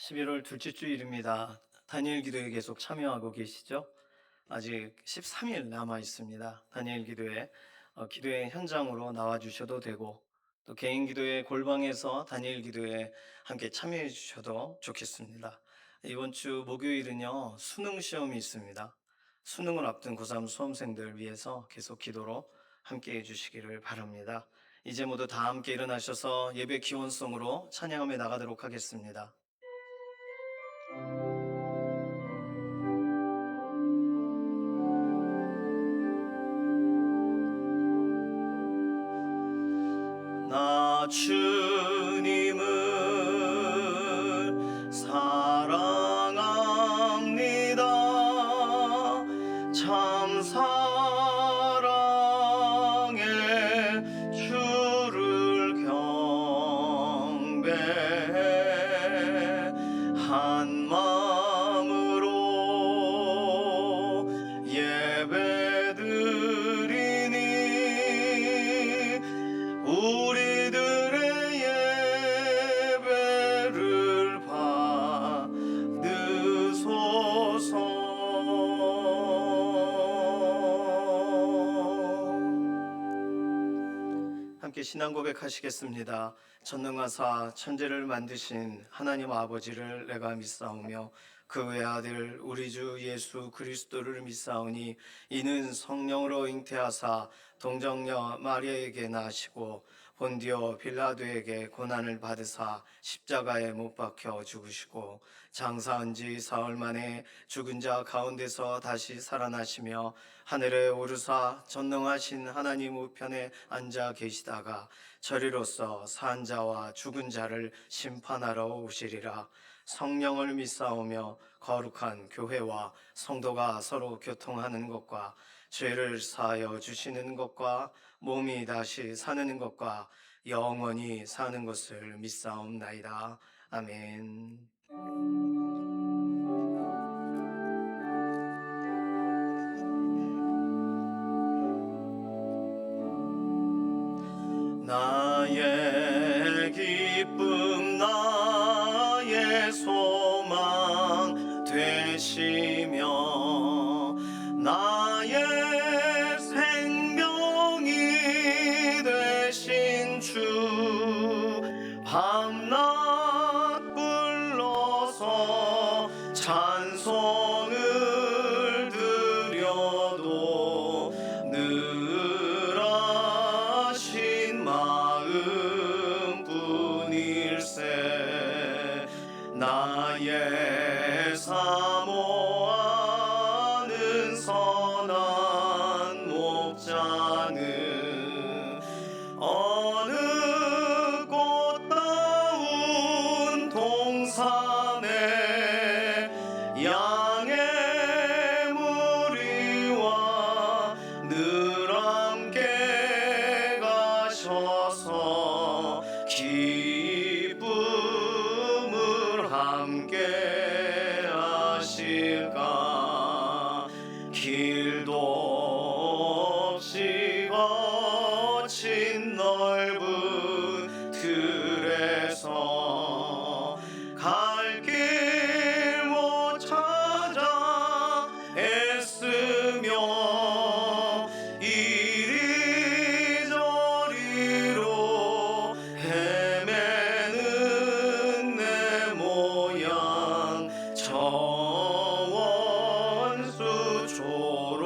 11월 둘째 주일입니다. 다니엘 기도에 계속 참여하고 계시죠? 아직 13일 남아 있습니다. 다니엘 기도에 기도의 현장으로 나와 주셔도 되고 또 개인 기도의 골방에서 다니엘 기도에 함께 참여해 주셔도 좋겠습니다. 이번 주 목요일은요, 수능 시험이 있습니다. 수능을 앞둔 고3 수험생들 위해서 계속 기도로 함께 해 주시기를 바랍니다. 이제 모두 다 함께 일어나셔서 예배 기원송으로 찬양하며 나가도록 하겠습니다. 나 주님을 사랑합니다. 참 사랑의 주를 경배해 한 마음으로 예배드리니 우리들의 예배를 받으소서. 함께 신앙 고백하시겠습니다. 전능하사 천지를 만드신 하나님 아버지를 내가 믿사오며 그 외아들 우리 주 예수 그리스도를 믿사오니 이는 성령으로 잉태하사 동정녀 마리아에게 나시고 본디오 빌라도에게 고난을 받으사 십자가에 못 박혀 죽으시고 장사한 지 사흘 만에 죽은 자 가운데서 다시 살아나시며 하늘에 오르사 전능하신 하나님 우편에 앉아 계시다가 저리로서 산 자와 죽은 자를 심판하러 오시리라. 성령을 믿사오며 거룩한 교회와 성도가 서로 교통하는 것과 죄를 사하여 주시는 것과 몸이 다시 사는 것과 영원히 사는 것을 믿사옵나이다. 아멘. 나의 기쁨 나의 소망 되시며 나의 생명이 되신 주 밤낮 불러서 찬송을 드려도 늘 하신 마음뿐일세. 나의 사모하는 선한 목자는 어느 꽃다운 동산에 양의 무리와 늘 함께 가셔서 기쁨을 함께 하실까. 길도 없이 거친 넓은 들에서 갈 길 못 찾아 애쓰며 이리저리로 헤매는 내 모양 저 원수 초롱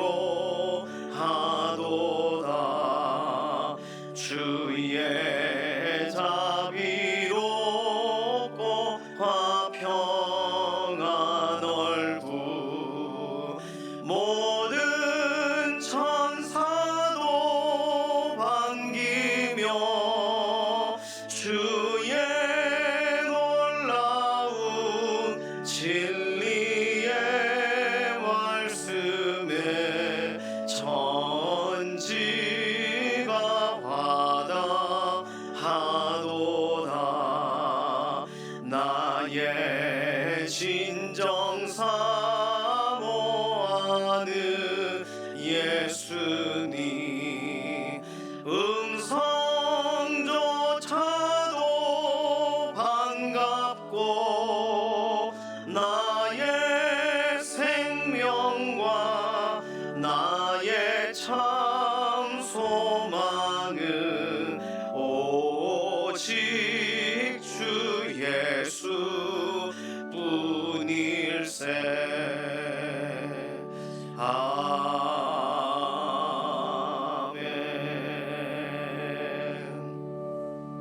참 소망은 오직 주 예수 뿐일세.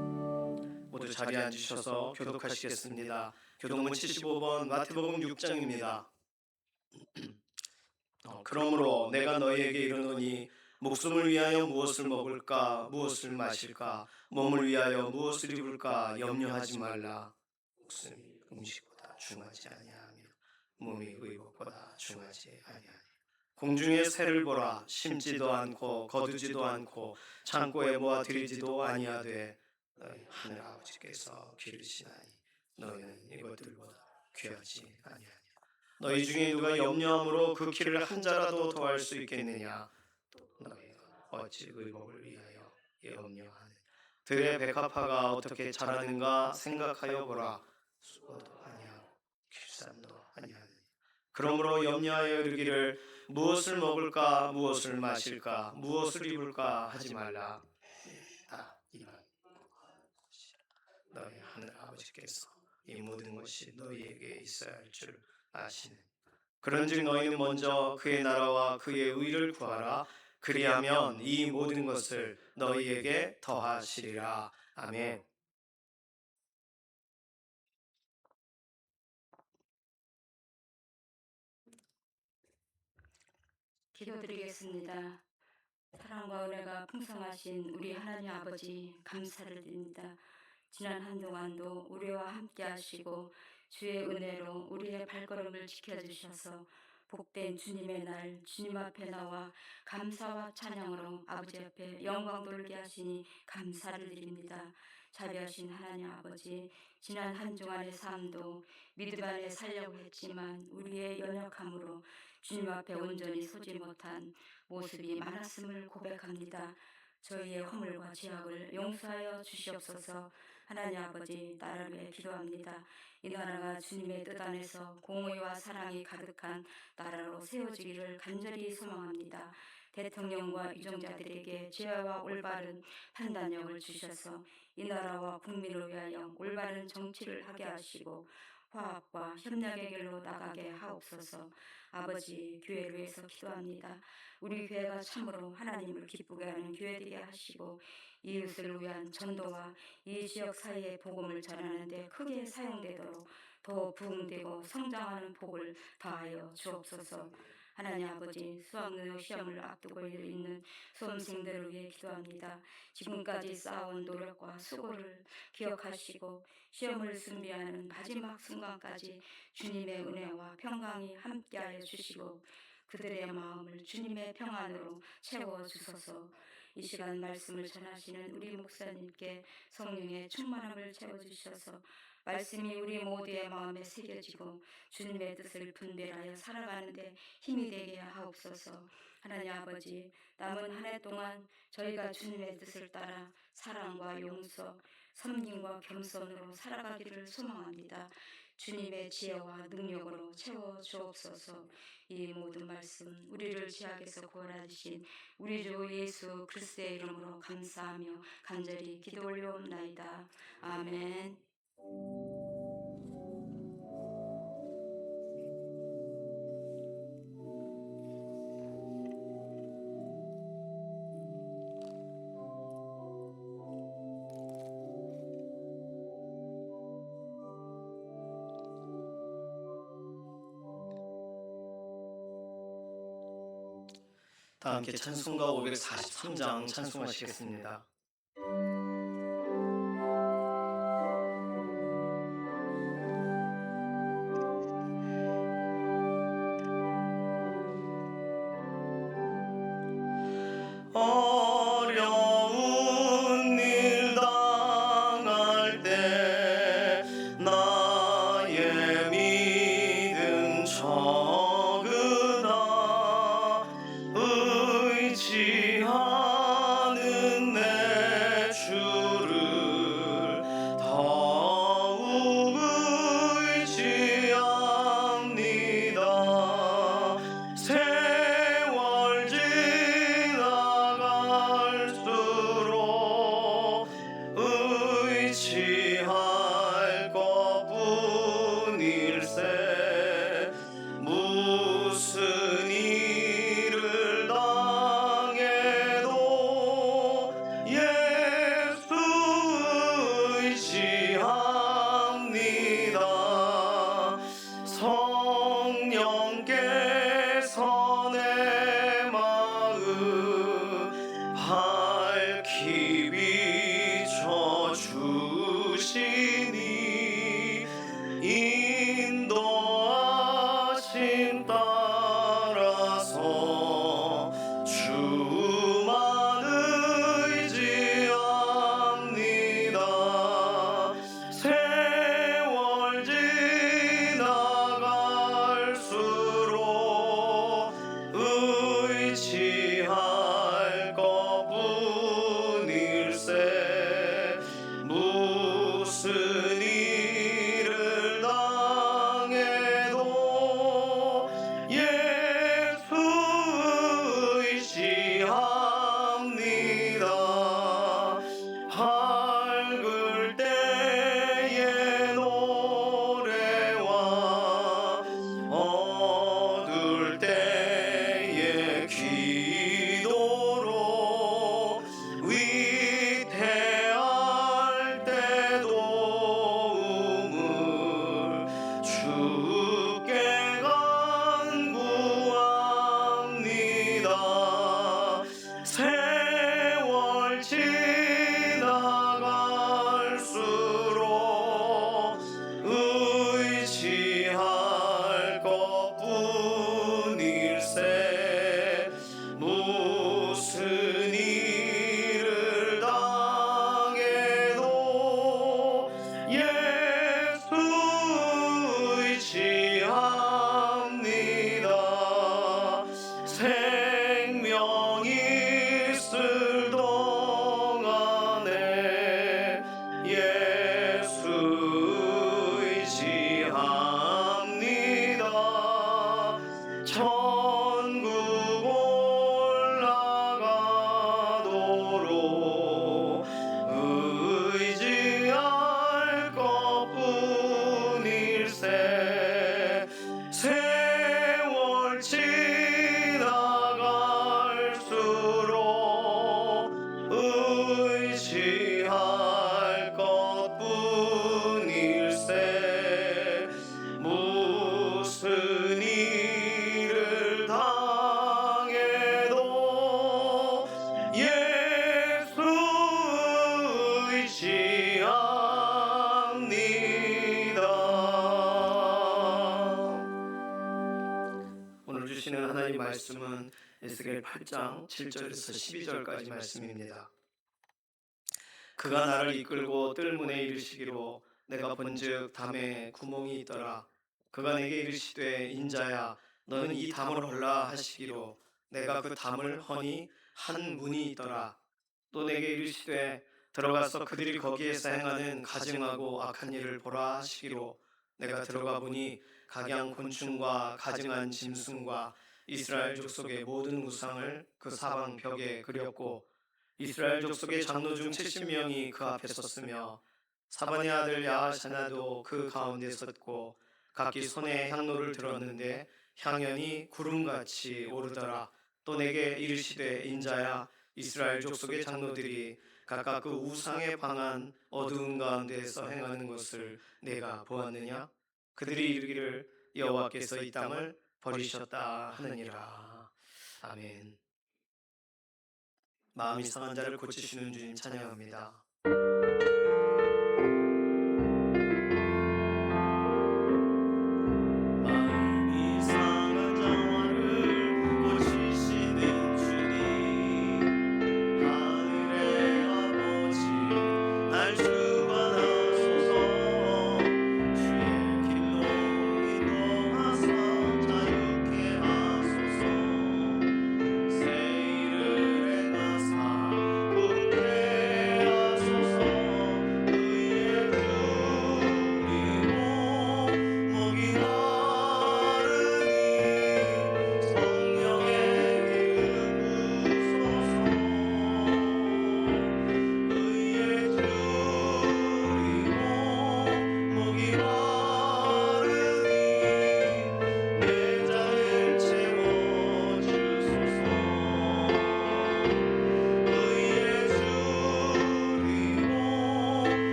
아멘. 모두 자리에 앉으셔서 교독하시겠습니다. 교독문 75번 마태복음 6장입니다. 그러므로 내가 너희에게 이르노니 목숨을 위하여 무엇을 먹을까 무엇을 마실까 몸을 위하여 무엇을 입을까 염려하지 말라. 목숨이 음식보다 중하지 아니하며 몸이 의복보다 중하지 아니하니. 공중의 새를 보라. 심지도 않고 거두지도 않고 창고에 모아 들이지도 아니하되 너희 하늘 아버지께서 기르시나니 너희는 이것들보다 귀하지 아니하니. 너희 중에 누가 염려함으로 그 키를 한 자라도 더할 수 있겠느냐. 또 너희가 어찌 의복을 위하여 염려하느냐. 들의 백합화가 어떻게 자라는가 생각하여 보라. 수고도 아니하고 길쌈도 아니하느니. 그러므로 염려하여 이르기를 무엇을 먹을까 무엇을 마실까 무엇을 입을까 하지 말라. 다 이만 너희 하늘 아버지께서 이 모든 것이 너희에게 있어야 할 줄 아시는. 그런즉 너희는 먼저 그의 나라와 그의 의를 구하라. 그리하면 이 모든 것을 너희에게 더하시리라. 아멘. 기도드리겠습니다. 사랑과 은혜가 풍성하신 우리 하나님 아버지 감사를 드립니다. 지난 한동안도 우리와 함께 하시고 주의 은혜로 우리의 발걸음을 지켜주셔서 복된 주님의 날 주님 앞에 나와 감사와 찬양으로 아버지 앞에 영광 돌게 하시니 감사를 드립니다. 자비하신 하나님 아버지, 지난 한 주간의 삶도 믿음 안에 살려고 했지만 우리의 연약함으로 주님 앞에 온전히 서지 못한 모습이 많았음을 고백합니다. 저희의 허물과 죄악을 용서하여 주시옵소서. 하나님 아버지, 나라를 위해 기도합니다. 이 나라가 주님의 뜻 안에서 공의와 사랑이 가득한 나라로 세워지기를 간절히 소망합니다. 대통령과 유정자들에게 지혜와 올바른 판단력을 주셔서 이 나라와 국민을 위하여 올바른 정치를 하게 하시고 화합과 협력의 길로 나가게 하옵소서. 아버지, 교회를 위해서 기도합니다. 우리 교회가 참으로 하나님을 기쁘게 하는 교회되게 하시고 이웃을 위한 전도와 이 지역 사회의 복음을 전하는 데 크게 사용되도록 더 부흥되고 성장하는 복을 다하여 주옵소서. 하나님 아버지, 수학능력 시험을 앞두고 있는 수험생들을 위해 기도합니다. 지금까지 쌓아온 노력과 수고를 기억하시고 시험을 준비하는 마지막 순간까지 주님의 은혜와 평강이 함께하여 주시고 그들의 마음을 주님의 평안으로 채워주소서. 이 시간 말씀을 전하시는 우리 목사님께 성령의 충만함을 채워주셔서 말씀이 우리 모두의 마음에 새겨지고 주님의 뜻을 분별하여 살아가는데 힘이 되게 하옵소서. 하나님 아버지, 남은 한 해 동안 저희가 주님의 뜻을 따라 사랑과 용서, 섬김과 겸손으로 살아가기를 소망합니다. 주님의 지혜와 능력으로 채워 주옵소서. 이 모든 말씀 우리를 죄악에서 구원하 주신 우리 주 예수 그리스도의 이름으로 감사하며 간절히 기도 올려옵나이다. 아멘. 다 함께 찬송가 543장 찬송하시겠습니다. 어려운 일 당할 때 나의 믿음 적으나 의지하는 내 따라서 주만 의지합니다. 세월 지나갈수록 의지할 것뿐일세. 무슨 일을 당해도 예수 의지합니다. 밝을 때의 노래와 어두울 때의 기도로 위태할 때 도움을 주께 간구합니다. 세월 지나갈수록 의지할 것뿐일세. 무슨 일을 당해도 예수 의지합니다. 생명 있을 동안에 예수 의지합니다. 천국 올라가도록 의지할 것뿐일세. 세월 지나갈수록 의지할 것뿐일세. 무슨 일을 당해도 예수 의지합니다. 오늘 주시는 하나님 말씀은 에스겔 8장 7절에서 12절까지 말씀입니다. 그가 나를 이끌고 뜰문에 이르시기로 내가 본즉 담에 구멍이 있더라. 그가 내게 이르시되 인자야 너는 이 담을 헐라 하시기로 내가 그 담을 허니 한 문이 있더라. 또 내게 이르시되 들어가서 그들이 거기에서 행하는 가증하고 악한 일을 보라 하시기로 내가 들어가 보니 각양 곤충과 가증한 짐승과 이스라엘 족속의 모든 우상을 그 사방 벽에 그렸고 이스라엘 족속의 장로 중 70명이 그 앞에 섰으며 사반의 아들 야하샤나도 그 가운데 섰고 각기 손에 향로를 들었는데 향연이 구름같이 오르더라. 또 내게 이르시되 인자야 이스라엘 족속의 장로들이 각각 그 우상에 방한 어두운 가운데에서 행하는 것을 내가 보았느냐? 그들이 이르기를 여호와께서 이 땅을 버리셨다 하느니라. 아멘. 마음이 상한 자를 고치시는 주님 찬양합니다. 마음이 상한 자를 고치시는 주님, 하늘의 아버지 날 주관하소서. 주의 길로 인도하사 자유케 하소서. 새 일을 행하사 분케 하소서.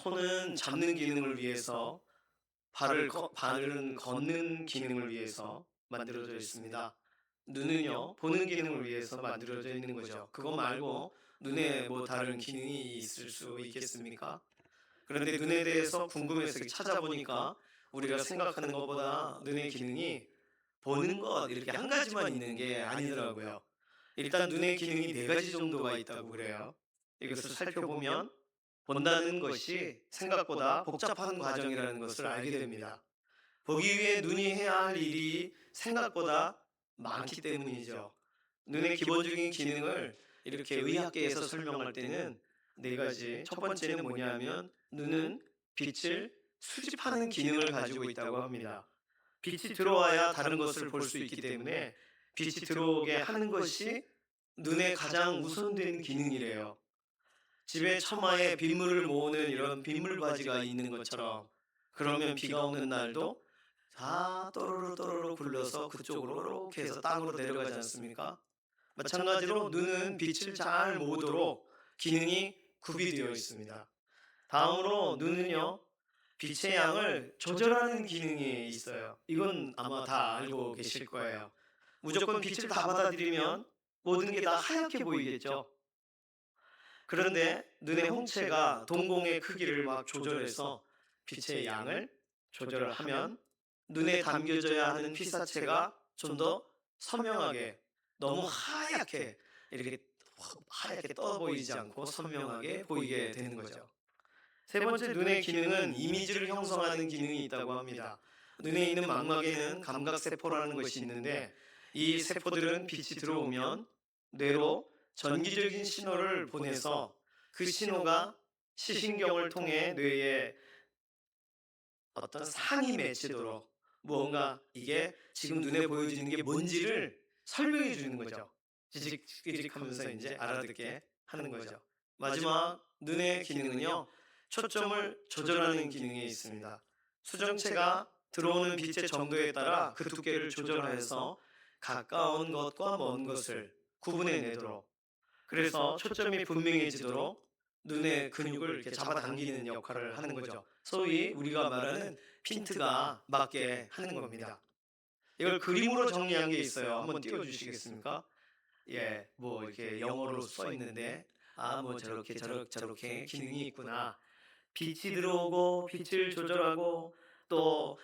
손은 잡는 기능을 위해서, 발은 걷는 기능을 위해서 만들어져 있습니다. 눈은요, 보는 기능을 위해서 만들어져 있는 거죠. 그거 말고 눈에 뭐 다른 기능이 있을 수 있겠습니까? 그런데 눈에 대해서 궁금해서 찾아보니까 우리가 생각하는 것보다 눈의 기능이 보는 것 이렇게 한 가지만 있는 게 아니더라고요. 일단 눈의 기능이 네 가지 정도가 있다고 그래요. 이것을 살펴보면 본다는 것이 생각보다 복잡한 과정이라는 것을 알게 됩니다. 보기 위해 눈이 해야 할 일이 생각보다 많기 때문이죠. 눈의 기본적인 기능을 이렇게 의학계에서 설명할 때는 네 가지. 첫 번째는 뭐냐면 눈은 빛을 수집하는 기능을 가지고 있다고 합니다. 빛이 들어와야 다른 것을 볼 수 있기 때문에 빛이 들어오게 하는 것이 눈의 가장 우선된 기능이래요. 집에 처마에 빗물을 모으는 이런 빗물바지가 있는 것처럼, 그러면 비가 오는 날도 다 또르르 또르르 굴러서 그쪽으로 이렇게 해서 땅으로 내려가지 않습니까? 마찬가지로 눈은 빛을 잘 모으도록 기능이 구비되어 있습니다. 다음으로 눈은요, 빛의 양을 조절하는 기능이 있어요. 이건 아마 다 알고 계실 거예요. 무조건 빛을 다 받아들이면 모든 게 다 하얗게 보이겠죠. 그런데 눈의 홍채가 동공의 크기를 막 조절해서 빛의 양을 조절을 하면 눈에 담겨져야 하는 피사체가 좀 더 선명하게, 너무 하얗게 이렇게 하얗게 떠 보이지 않고 선명하게 보이게 되는 거죠. 세 번째, 눈의 기능은 이미지를 형성하는 기능이 있다고 합니다. 눈에 있는 망막에는 감각세포라는 것이 있는데, 이 세포들은 빛이 들어오면 뇌로 전기적인 신호를 보내서 그 신호가 시신경을 통해 뇌에 어떤 상이 맺히도록, 무언가 이게 지금 눈에 보여지는 게 뭔지를 설명해 주는 거죠. 지직지직하면서 이제 알아듣게 하는 거죠. 마지막, 눈의 기능은요, 초점을 조절하는 기능이 있습니다. 수정체가 들어오는 빛의 정도에 따라 그 두께를 조절해서 가까운 것과 먼 것을 구분해내도록, 그래서 초점이 분명해지도록 눈의 근육을 이렇게 잡아당기는 역할을 하는 거죠. 소위 우리가 말하는 핀트가 맞게 하는 겁니다. 이걸 그림으로 정리한 게 있어요. 한번 띄워주시겠습니까? 예, 뭐 이렇게 영어로 써 있는데, 뭐 저렇게 기능이 있구나. 빛이 들어오고 빛을 조절하고 또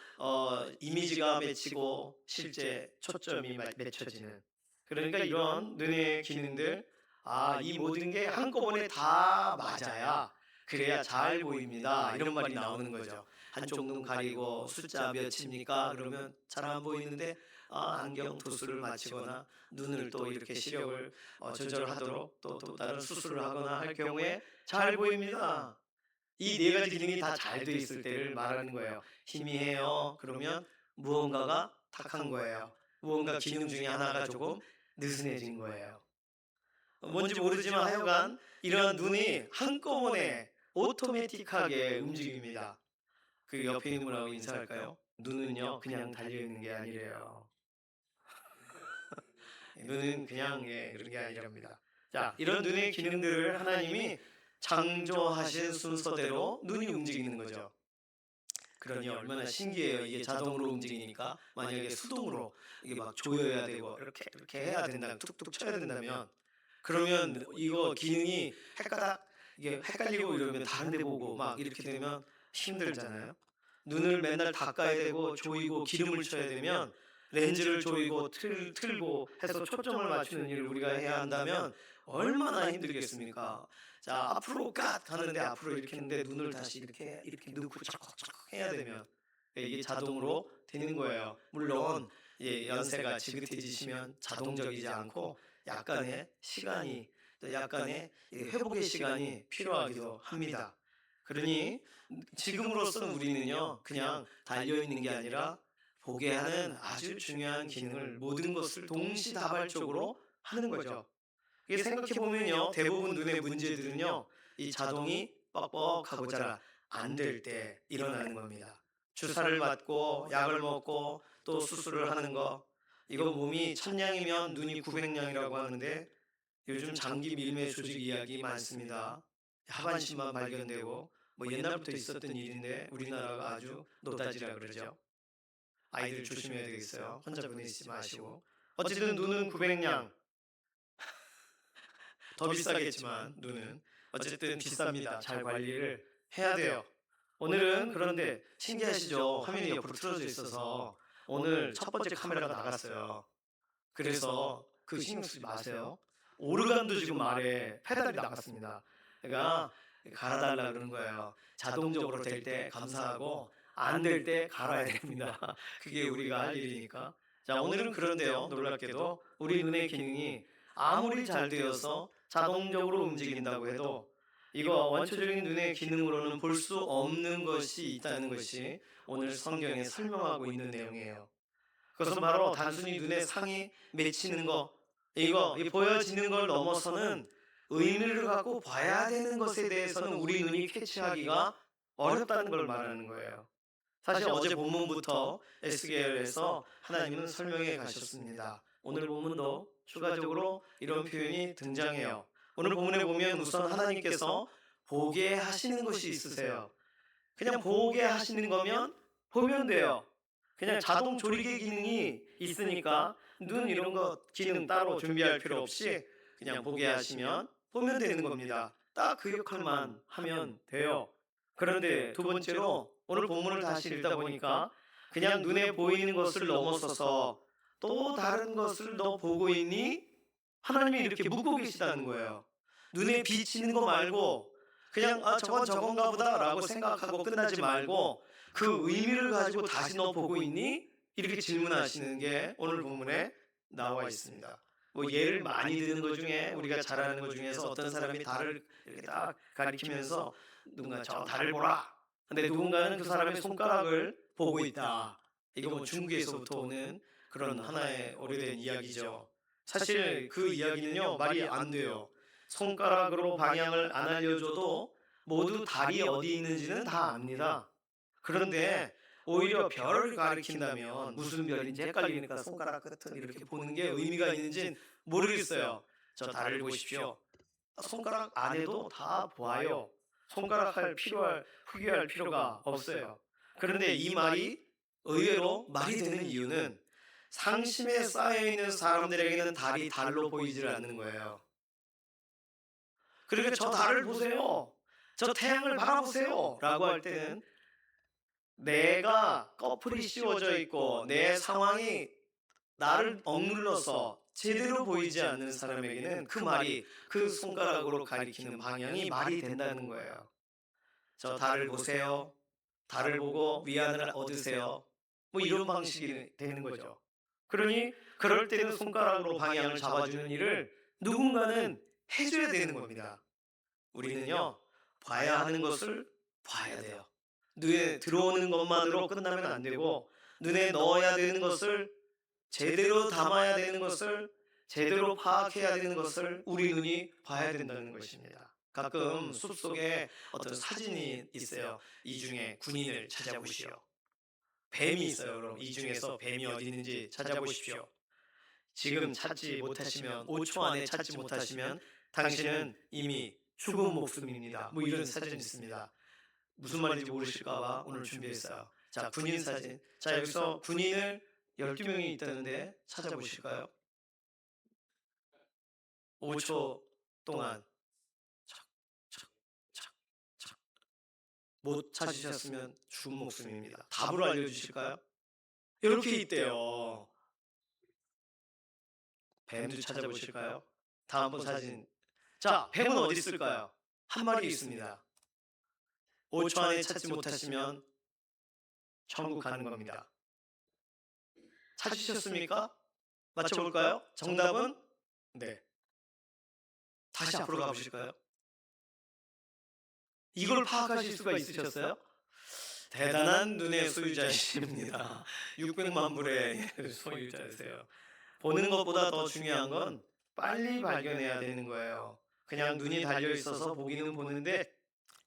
이미지가 맺히고 실제 초점이 맺혀지는, 그러니까 이런 눈의 기능들, 이 모든 게 한꺼번에 다 맞아야, 그래야 잘 보입니다, 이런 말이 나오는 거죠. 한쪽 눈 가리고 숫자 몇입니까? 그러면 잘 안 보이는데, 안경 도수를 맞추거나 눈을 또 이렇게 시력을 조절하도록 또 다른 수술을 하거나 할 경우에 잘 보입니다. 이 네 가지 기능이 다 잘 돼 있을 때를 말하는 거예요. 희미해요. 그러면 무언가가 탁한 거예요. 무언가 기능 중에 하나가 조금 느슨해진 거예요. 뭔지 모르지만 하여간 이러한 눈이 한꺼번에 오토매틱하게 움직입니다. 그 옆에 있는 분하고 인사할까요? 눈은요, 그냥 달려있는 게 아니래요. 눈은 그냥 그런 게 아니랍니다. 자, 이런 눈의 기능들을 하나님이 창조하신 순서대로 눈이 움직이는 거죠. 그러니 얼마나 신기해요. 이게 자동으로 움직이니까, 만약에 수동으로 이게 막 조여야 되고 이렇게 해야 된다, 툭툭 쳐야 된다면, 그러면 이거 기능이 헷가닥 이게 헷갈리고 이러면 다른 데 보고 막 이렇게 되면 힘들잖아요. 눈을 맨날 닦아야 되고 조이고 기름을 쳐야 되면 렌즈를 조이고 틀고 해서 초점을 맞추는 일을 우리가 해야 한다면 얼마나 힘들겠습니까? 자, 앞으로 갓 하는데 앞으로 이렇게 했는데 눈을 다시 이렇게 넣고 척척 해야 되면 이게 자동으로 되는 거예요. 물론 연세가 지긋해지시면 자동적이지 않고 약간의 시간이, 또 약간의 회복의 시간이 필요하기도 합니다. 그러니 지금으로서는 우리는요, 그냥 달려있는 게 아니라 보게 하는 아주 중요한 기능을, 모든 것을 동시다발적으로 하는 거죠. 이게 생각해보면요, 대부분 눈의 문제들은요, 이 자동이 뻑뻑하고 잘 안 될 때 일어나는 겁니다. 주사를 맞고 약을 먹고 또 수술을 하는 거, 이거 몸이 1000냥이면 눈이 900냥이라고 하는데, 요즘 장기 밀매 조직 이야기 많습니다. 하반신만 발견되고 뭐 옛날부터 있었던 일인데 우리나라가 아주 노다지라 그러죠. 아이들 조심해야 되겠어요. 혼자 보내지 마시고. 어쨌든 눈은 900냥, 더 비싸겠지만 눈은 어쨌든 비쌉니다. 잘 관리를 해야 돼요. 오늘은 그런데 신기하시죠? 화면이 옆으로 틀어져 있어서 오늘 첫 번째 카메라가 나갔어요. 그래서 그 신경 쓰지 마세요. 오르간도 지금 말에 페달이 나갔습니다. 그러니까 갈아달라 그러는 거예요. 자동적으로 될 때 감사하고 안 될 때 갈아야 됩니다. 그게 우리가 할 일이니까. 자, 오늘은 그런데요. 놀랍게도 우리 눈의 기능이 아무리 잘 되어서 자동적으로 움직인다고 해도 이거 원초적인 눈의 기능으로는 볼 수 없는 것이 있다는 것이 오늘 성경에 설명하고 있는 내용이에요. 그것은 바로 단순히 눈에 상이 맺히는 거, 이거 이 보여지는 걸 넘어서는 의미를 갖고 봐야 되는 것에 대해서는 우리 눈이 캐치하기가 어렵다는 걸 말하는 거예요. 사실 어제 본문부터 에스겔에서 하나님은 설명해 가셨습니다. 오늘 본문도 추가적으로 이런 표현이 등장해요. 오늘 본문에 보면 우선 하나님께서 보게 하시는 것이 있으세요. 그냥 보게 하시는 거면 보면 돼요. 그냥 자동 조리개 기능이 있으니까 눈 이런 거 기능 따로 준비할 필요 없이 그냥 보게 하시면 보면 되는 겁니다. 딱 그 역할만 하면 돼요. 그런데 두 번째로 오늘 본문을 다시 읽다 보니까 그냥 눈에 보이는 것을 넘어서서 또 다른 것을 너 보고 있니? 하나님이 이렇게 묻고 계시다는 거예요. 눈에 비치는 거 말고 그냥 저건 저건가 보다라고 생각하고 끝나지 말고 그 의미를 가지고 다시 너 보고 있니? 이렇게 질문하시는 게 오늘 본문에 나와 있습니다. 뭐 예를 많이 드는 것 중에 우리가 잘 아는 것 중에서 어떤 사람이 달을 이렇게 딱 가리키면서 누군가 저 달을 보라. 근데 누군가는 그 사람의 손가락을 보고 있다. 이거 뭐 중국에서부터 오는 그런 하나의 오래된 이야기죠. 사실 그 이야기는요 말이 안 돼요. 손가락으로 방향을 안 알려줘도 모두 달이 어디 있는지는 다 압니다. 그런데 오히려 별을 가리킨다면 무슨 별인지 헷갈리니까 손가락 끝을 이렇게 보는 게 의미가 있는지는 모르겠어요. 저 달을 보십시오. 손가락 안 해도 다 보아요. 손가락 후회할 필요가 없어요. 그런데 이 말이 의외로 말이 되는 이유는 상심에 쌓여있는 사람들에게는 달이 달로 보이질 않는 거예요. 그러니까 저 달을 보세요. 저 태양을 바라보세요. 라고 할 때는 내가 꺼풀이 씌워져 있고 내 상황이 나를 억눌러서 제대로 보이지 않는 사람에게는 그 말이 그 손가락으로 가리키는 방향이 말이 된다는 거예요. 저 달을 보세요. 달을 보고 위안을 얻으세요. 뭐 이런 방식이 되는 거죠. 그러니 그럴 때는 손가락으로 방향을 잡아주는 일을 누군가는 해줘야 되는 겁니다. 우리는요, 봐야 하는 것을 봐야 돼요. 눈에 들어오는 것만으로 끝나면 안 되고, 눈에 넣어야 되는 것을 제대로 담아야 되는 것을 제대로 파악해야 되는 것을 우리 눈이 봐야 된다는 것입니다. 가끔 숲속에 어떤 사진이 있어요. 이 중에 군인을 찾아보시오. 뱀이 있어요. 그럼 이 중에서 뱀이 어디 있는지 찾아보십시오. 지금 찾지 못하시면 5초 안에 찾지 못하시면 당신은 이미 죽은 목숨입니다. 뭐 이런 사진이 있습니다. 무슨 말인지 모르실까 봐 오늘 준비했어요. 자, 군인 사진. 자, 여기서 군인을 12명이 있다는데 찾아보실까요? 5초 동안 착, 착, 착, 착. 못 찾으셨으면 죽은 목숨입니다. 답을 알려주실까요? 이렇게 있대요. 뱀도 찾아보실까요? 다음번 사진. 자, 뱀은 어디 있을까요? 한 마리 있습니다. 5초 안에 찾지 못하시면 천국 가는 겁니다. 찾으셨습니까? 맞춰볼까요? 정답은? 네. 다시 앞으로 가보실까요? 이걸 파악하실 수가 있으셨어요? 대단한 눈의 소유자이십니다. 600만 불의 소유자이세요. 보는 것보다 더 중요한 건 빨리 발견해야 되는 거예요. 그냥 눈이 달려 있어서 보기는 보는데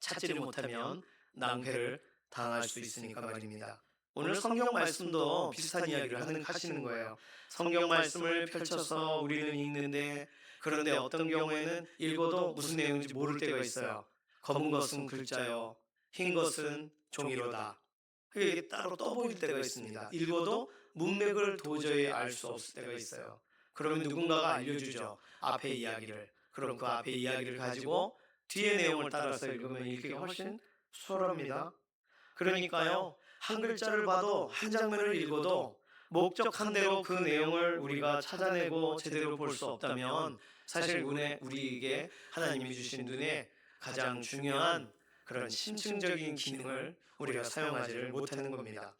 찾지를 못하면 낭패를 당할 수 있으니까 말입니다. 오늘 성경 말씀도 비슷한 이야기를 하시는 거예요. 성경 말씀을 펼쳐서 우리는 읽는데 그런데 어떤 경우에는 읽어도 무슨 내용인지 모를 때가 있어요. 검은 것은 글자요. 흰 것은 종이로다. 이게 따로 떠보일 때가 있습니다. 읽어도 문맥을 도저히 알 수 없을 때가 있어요. 그러면 누군가가 알려주죠. 앞에 이야기를. 그럼 그 앞에 이야기를 가지고 뒤에 내용을 따라서 읽으면 읽기가 훨씬 수월합니다. 그러니까요, 한 글자를 봐도 한 장면을 읽어도 목적한 대로 그 내용을 우리가 찾아내고 제대로 볼 수 없다면 사실 우리에게 하나님이 주신 눈에 가장 중요한 그런 심층적인 기능을 우리가 사용하지를 못하는 겁니다.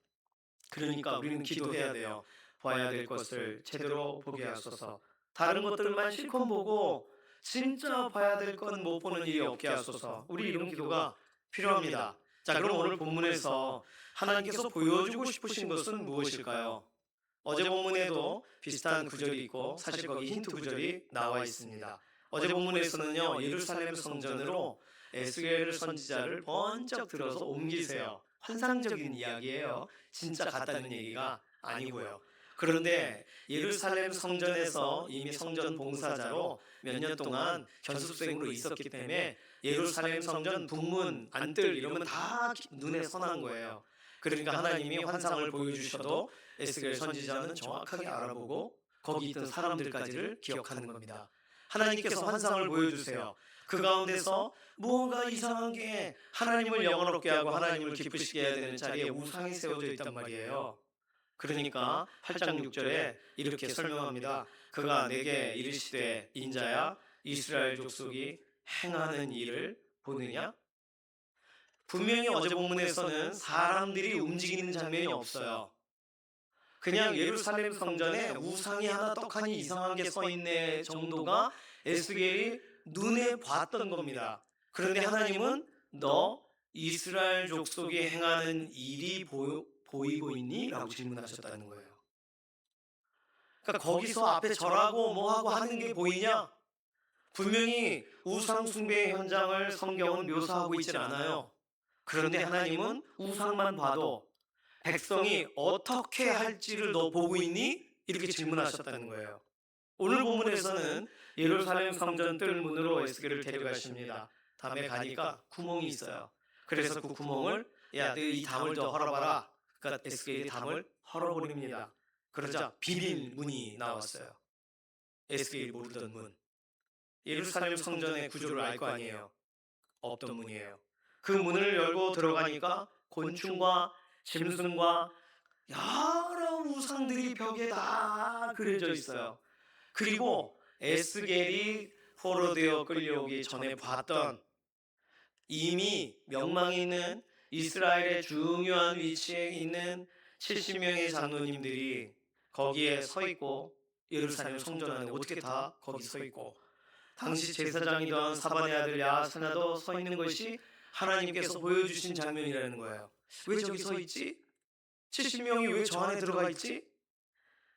그러니까 우리는 기도해야 돼요. 봐야 될 것을 제대로 보게 하소서. 다른 것들만 실컷 보고 진짜 봐야 될 건 못 보는 일이 없게 하소서. 우리 이런 기도가 필요합니다. 자, 그럼 오늘 본문에서 하나님께서 보여주고 싶으신 것은 무엇일까요? 어제 본문에도 비슷한 구절이 있고 사실 거기 힌트 구절이 나와 있습니다. 어제 본문에서는요, 예루살렘 성전으로 에스겔 선지자를 번쩍 들어서 옮기세요. 환상적인 이야기예요. 진짜 같다는 얘기가 아니고요. 그런데 예루살렘 성전에서 이미 성전 봉사자로 몇 년 동안 견습생으로 있었기 때문에 예루살렘 성전 북문, 안뜰 이러면 다 눈에 선한 거예요. 그러니까 하나님이 환상을 보여주셔도 에스겔 선지자는 정확하게 알아보고 거기 있던 사람들까지를 기억하는 겁니다. 하나님께서 환상을 보여주세요. 그 가운데서 무언가 이상한 게 하나님을 영원롭게 하고 하나님을 기쁘시게 해야 되는 자리에 우상이 세워져 있단 말이에요. 그러니까 8장 6절에 이렇게 설명합니다. 그가 내게 이르시되 인자야 이스라엘 족속이 행하는 일을 보느냐? 분명히 어제 본문에서는 사람들이 움직이는 장면이 없어요. 그냥 예루살렘 성전에 우상이 하나 떡하니 이상한 게 써 있네 정도가 에스겔이 눈에 봤던 겁니다. 그런데 하나님은 너 이스라엘 족속이 행하는 일이 보이고 있니? 라고 질문하셨다는 거예요. 그러니까 거기서 앞에 절하고 뭐하고 하는 게 보이냐? 분명히 우상 숭배의 현장을 성경은 묘사하고 있질 않아요. 그런데 하나님은 우상만 봐도 백성이 어떻게 할지를 너 보고 있니? 이렇게 질문하셨다는 거예요. 오늘 본문에서는 예루살렘 성전 뜰문으로 에스겔을 데려가십니다. 담에 가니까 구멍이 있어요. 그래서 그 구멍을 야, 너 이 담을 더 헐어봐라. 그러니까 에스겔이 담을 헐어버립니다. 그러자 비밀 문이 나왔어요. 에스겔이 모르던 문. 예루살렘 성전의 구조를 알 거 아니에요. 없던 문이에요. 그 문을 열고 들어가니까 곤충과 짐승과 여러 우상들이 벽에 다 그려져 있어요. 그리고 에스겔이 포로되어 끌려오기 전에 봤던 이미 명망이 있는 이스라엘의 중요한 위치에 있는 70명의 장로님들이 거기에 서 있고 예루살렘 성전 안에 어떻게 다 거기 서 있고 당시 제사장이던 사반의 아들 야스나도 서 있는 것이 하나님께서 보여주신 장면이라는 거예요. 왜 저기 서 있지? 70명이 왜 저 안에 들어가 있지?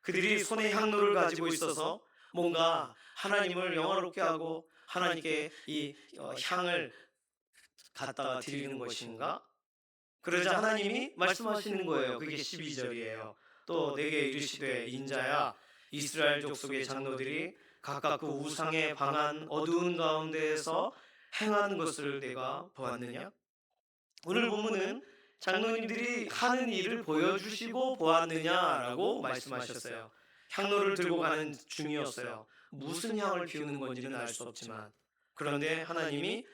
그들이 손에 향로를 가지고 있어서 뭔가 하나님을 영화롭게 하고 하나님께 이 향을 갖다가 드리는 것인가? 그러자 하나님이 말씀하시는 거예요. 그게 12절이에요. 또 내게 이르시되 인자야 이스라엘 족속의 장로들이 각각 그 우상의 방한 어두운 가운데에서 행하는 것을 내가 보았느냐? 오늘 본문은 장로님들이 하는 일을 보여주시고 보았느냐라고 말씀하셨어요. 향로를 들고 가는 중이었어요. 무슨 향을 피우는 건지는 알 수 없지만 그런데 하나님이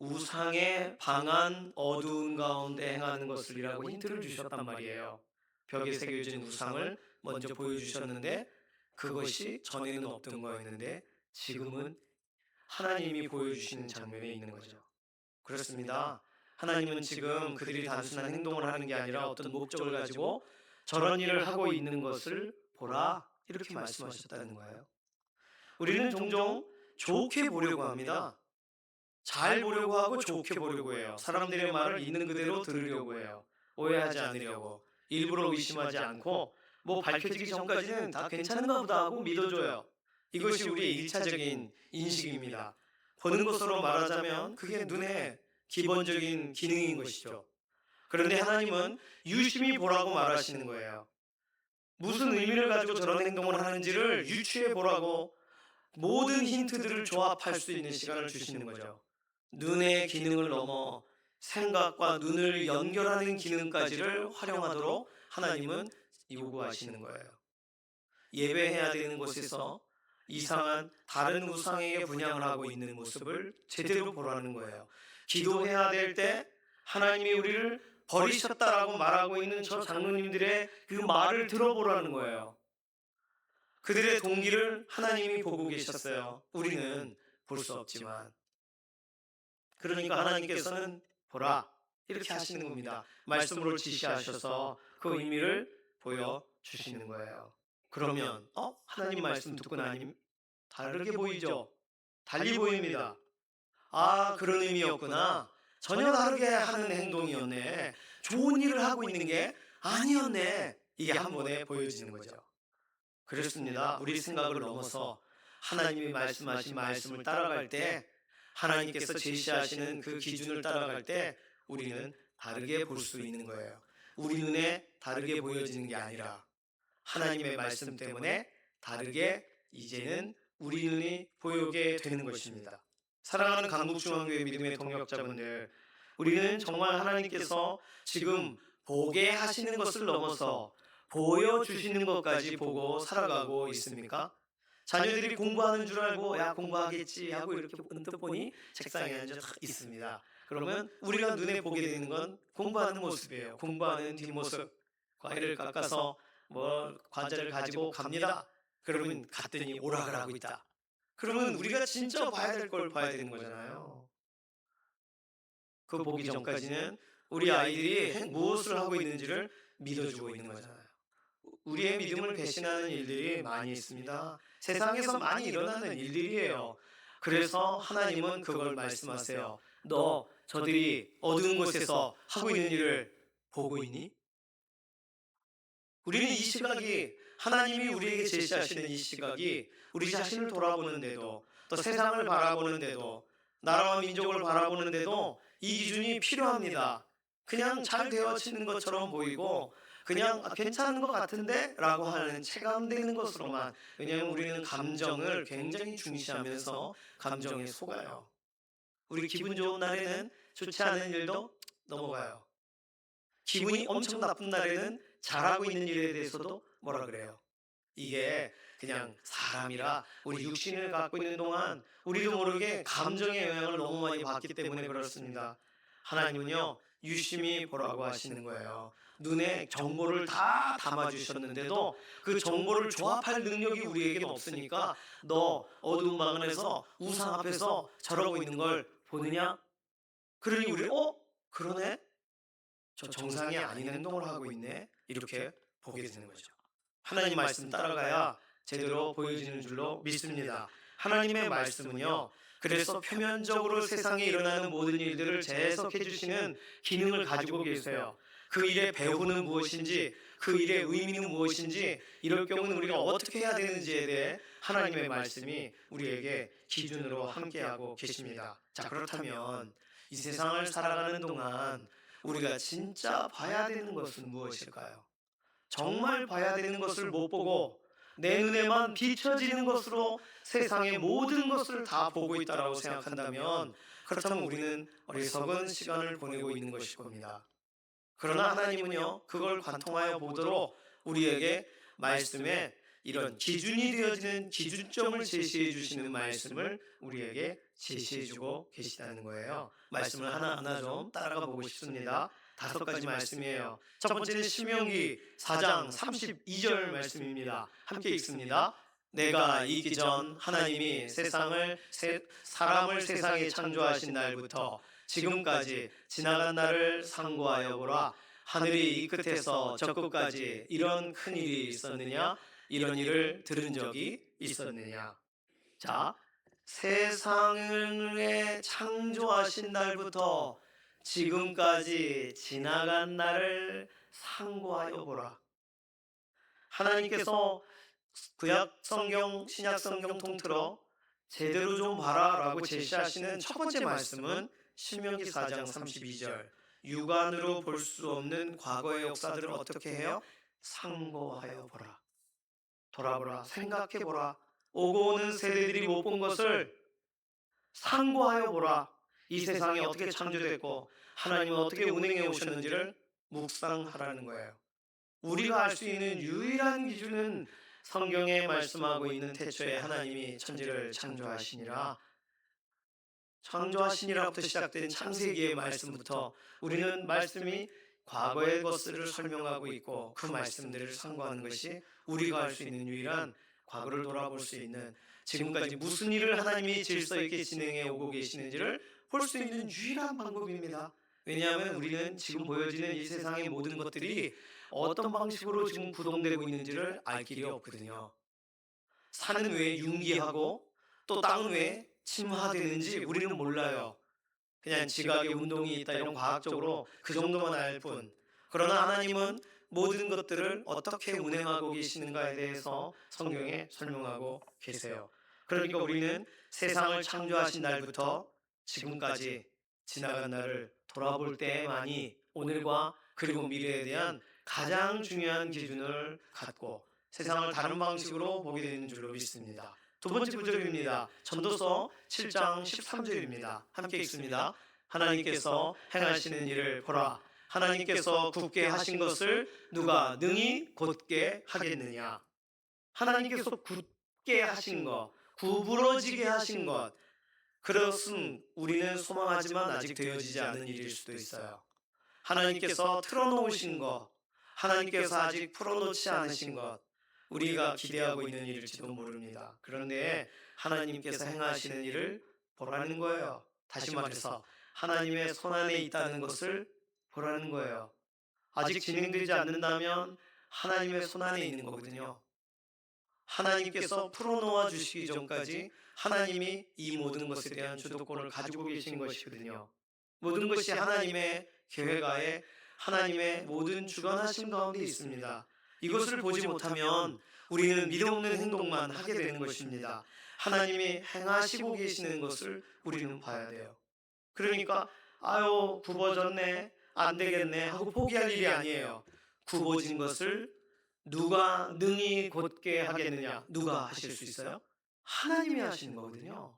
우상의 방한 어두운 가운데 행하는 것을이라고 힌트를 주셨단 말이에요. 벽에 새겨진 우상을 먼저 보여주셨는데 그것이 전에는 없던 거였는데 지금은 하나님이 보여주시는 장면에 있는 거죠. 그렇습니다. 하나님은 지금 그들이 단순한 행동을 하는 게 아니라 어떤 목적을 가지고 저런 일을 하고 있는 것을 보라 이렇게 말씀하셨다는 거예요. 우리는 종종 좋게 보려고 합니다. 잘 보려고 하고 좋게 보려고 해요. 사람들의 말을 있는 그대로 들으려고 해요. 오해하지 않으려고. 일부러 의심하지 않고 뭐 밝혀지기 전까지는 다 괜찮은가 보다 하고 믿어줘요. 이것이 우리의 일차적인 인식입니다. 보는 것으로 말하자면 그게 눈의 기본적인 기능인 것이죠. 그런데 하나님은 유심히 보라고 말하시는 거예요. 무슨 의미를 가지고 저런 행동을 하는지를 유추해 보라고 모든 힌트들을 조합할 수 있는 시간을 주시는 거죠. 눈의 기능을 넘어 생각과 눈을 연결하는 기능까지를 활용하도록 하나님은 요구하시는 거예요. 예배해야 되는 곳에서 이상한 다른 우상에게 분향을 하고 있는 모습을 제대로 보라는 거예요. 기도해야 될 때 하나님이 우리를 버리셨다라고 말하고 있는 저 장로님들의 그 말을 들어보라는 거예요. 그들의 동기를 하나님이 보고 계셨어요. 우리는 볼 수 없지만. 그러니까 하나님께서는 보라 이렇게 하시는 겁니다. 말씀으로 지시하셔서 그 의미를 보여주시는 거예요. 그러면 하나님 말씀 듣고 나니 다르게 보이죠? 달리 보입니다. 아, 그런 의미였구나. 전혀 다르게 하는 행동이었네. 좋은 일을 하고 있는 게 아니었네. 이게 한 번에 보여지는 거죠. 그렇습니다. 우리 생각을 넘어서 하나님이 말씀하신 말씀을 따라갈 때, 하나님께서 제시하시는 그 기준을 따라갈 때 우리는 다르게 볼 수 있는 거예요. 우리 눈에 다르게 보여지는 게 아니라 하나님의 말씀 때문에 다르게 이제는 우리 눈이 보이게 되는 것입니다. 사랑하는 강북중앙교회 믿음의 동역자분들, 우리는 정말 하나님께서 지금 보게 하시는 것을 넘어서 보여주시는 것까지 보고 살아가고 있습니까? 자녀들이 공부하는 줄 알고 야 공부하겠지 하고 이렇게 언뜻 보니 책상에 앉아 딱 있습니다. 그러면 우리가 눈에 보게 되는 건 공부하는 모습이에요. 공부하는 뒷모습. 과일을 깎아서 뭐 과자를 가지고 갑니다. 그러면 갔더니 오락을 하고 있다. 그러면 우리가 진짜 봐야 될 걸 봐야 되는 거잖아요. 그 보기 전까지는 우리 아이들이 무엇을 하고 있는지를 믿어주고 있는 거잖아요. 우리의 믿음을 배신하는 일들이 많이 있습니다. 세상에서 많이 일어나는 일들이에요. 그래서 하나님은 그걸 말씀하세요. 너 저들이 어두운 곳에서 하고 있는 일을 보고 있니? 우리는 이 시각이 하나님이 우리에게 제시하시는 이 시각이 우리 자신을 돌아보는데도 또 세상을 바라보는데도 나라와 민족을 바라보는데도 이 기준이 필요합니다. 그냥 잘 되어지는 것처럼 보이고 그냥 괜찮은 것 같은데 라고 하는 체감되는 것으로만, 왜냐하면 우리는 감정을 굉장히 중시하면서 감정에 속아요. 우리 기분 좋은 날에는 좋지 않은 일도 넘어가요. 기분이 엄청 나쁜 날에는 잘하고 있는 일에 대해서도 뭐라 그래요? 이게 그냥 사람이라 우리 육신을 갖고 있는 동안 우리도 모르게 감정의 영향을 너무 많이 받기 때문에 그렇습니다. 하나님은요, 유심히 보라고 하시는 거예요. 눈에 정보를 다 담아주셨는데도 그 정보를 조합할 능력이 우리에게는 없으니까 너 어두운 방 안에서 우상 앞에서 저러고 있는 걸 보느냐? 그러니 우리 그러네? 저 정상이 아닌 행동을 하고 있네? 이렇게 보게 되는 거죠. 하나님 말씀 따라가야 제대로 보여지는 줄로 믿습니다. 하나님의 말씀은요, 그래서 표면적으로 세상에 일어나는 모든 일들을 재해석해 주시는 기능을 가지고 계세요. 그 일의 배후는 무엇인지, 그 일의 의미는 무엇인지, 이럴 경우는 우리가 어떻게 해야 되는지에 대해 하나님의 말씀이 우리에게 기준으로 함께하고 계십니다. 자, 그렇다면 이 세상을 살아가는 동안 우리가 진짜 봐야 되는 것은 무엇일까요? 정말 봐야 되는 것을 못 보고 내 눈에만 비춰지는 것으로 세상의 모든 것을 다 보고 있다고 생각한다면, 그렇다면 우리는 어리석은 시간을 보내고 있는 것일 겁니다. 그러나 하나님은요, 그걸 관통하여 보도록 우리에게 말씀에 이런 기준이 되어지는 기준점을 제시해 주시는 말씀을 우리에게 제시해 주고 계시다는 거예요. 말씀을 하나하나 좀 따라가 보고 싶습니다. 5가지 말씀이에요. 첫 번째는 신명기 4장 32절 말씀입니다. 함께 읽습니다. 내가 있기 전 하나님이 사람을 세상에 창조하신 날부터 지금까지 지나간 날을 상고하여 보라. 하늘이 이 끝에서 저 끝까지 이런 큰 일이 있었느냐? 이런 일을 들은 적이 있었느냐? 자, 세상을 창조하신 날부터 지금까지 지나간 날을 상고하여 보라. 하나님께서 구약 성경, 신약 성경 통틀어 제대로 좀 봐라라고 제시하시는 첫 번째 말씀은 신명기 4장 32절. 육안으로 볼 수 없는 과거의 역사들을 어떻게 해요? 상고하여 보라. 돌아보라, 생각해 보라. 오고 오는 세대들이 못 본 것을 상고하여 보라. 이 세상이 어떻게 창조됐고 하나님은 어떻게 운행해 오셨는지를 묵상하라는 거예요. 우리가 알 수 있는 유일한 기준은 성경에 말씀하고 있는 태초에 하나님이 천지를 창조하시니라. 창조하시니라부터 시작된 창세기의 말씀부터 우리는 말씀이 과거의 것들을 설명하고 있고 그 말씀들을 상고하는 것이 우리가 알 수 있는 유일한 과거를 돌아볼 수 있는 지금까지 무슨 일을 하나님이 질서 있게 진행해 오고 계시는지를 볼 수 있는 유일한 방법입니다. 왜냐하면 우리는 지금 보여지는 이 세상의 모든 것들이 어떤 방식으로 지금 구동되고 있는지를 알 길이 없거든요. 산은 왜 융기하고 또 땅은 왜 침화되는지 우리는 몰라요. 그냥 지각의 운동이 있다 이런 과학적으로 그 정도만 알 뿐. 그러나 하나님은 모든 것들을 어떻게 운행하고 계시는가에 대해서 성경에 설명하고 계세요. 그러니까 우리는 세상을 창조하신 날부터 지금까지 지나간 날을 돌아볼 때만이 오늘과 그리고 미래에 대한 가장 중요한 기준을 갖고 세상을 다른 방식으로 보게 되는 줄로 믿습니다. 두 번째 구절입니다. 전도서 7장 13절입니다. 함께 읽습니다. 하나님께서 행하시는 일을 보라. 하나님께서 굳게 하신 것을 누가 능히 곧게 하겠느냐. 하나님께서 굳게 하신 것, 구부러지게 하신 것, 그것은 우리는 소망하지만 아직 되어지지 않은 일일 수도 있어요. 하나님께서 틀어놓으신 것, 하나님께서 아직 풀어놓지 않으신 것, 우리가 기대하고 있는 일일지도 모릅니다. 그런데 하나님께서 행하시는 일을 보라는 거예요. 다시 말해서 하나님의 손안에 있다는 것을 보라는 거예요. 아직 진행되지 않는다면 하나님의 손안에 있는 거거든요. 하나님께서 풀어놓아 주시기 전까지 하나님이 이 모든 것에 대한 주도권을 가지고 계신 것이거든요. 모든 것이 하나님의 계획하에 하나님의 모든 주관하심 가운데 있습니다. 이것을 보지 못하면 우리는 믿음없는 행동만 하게 되는 것입니다. 하나님이 행하시고 계시는 것을 우리는 봐야 돼요. 그러니까 아유 굽어졌네 안 되겠네 하고 포기할 일이 아니에요. 굽어진 것을 누가 능히 곧게 하겠느냐? 누가 하실 수 있어요? 하나님이 하시는 거거든요.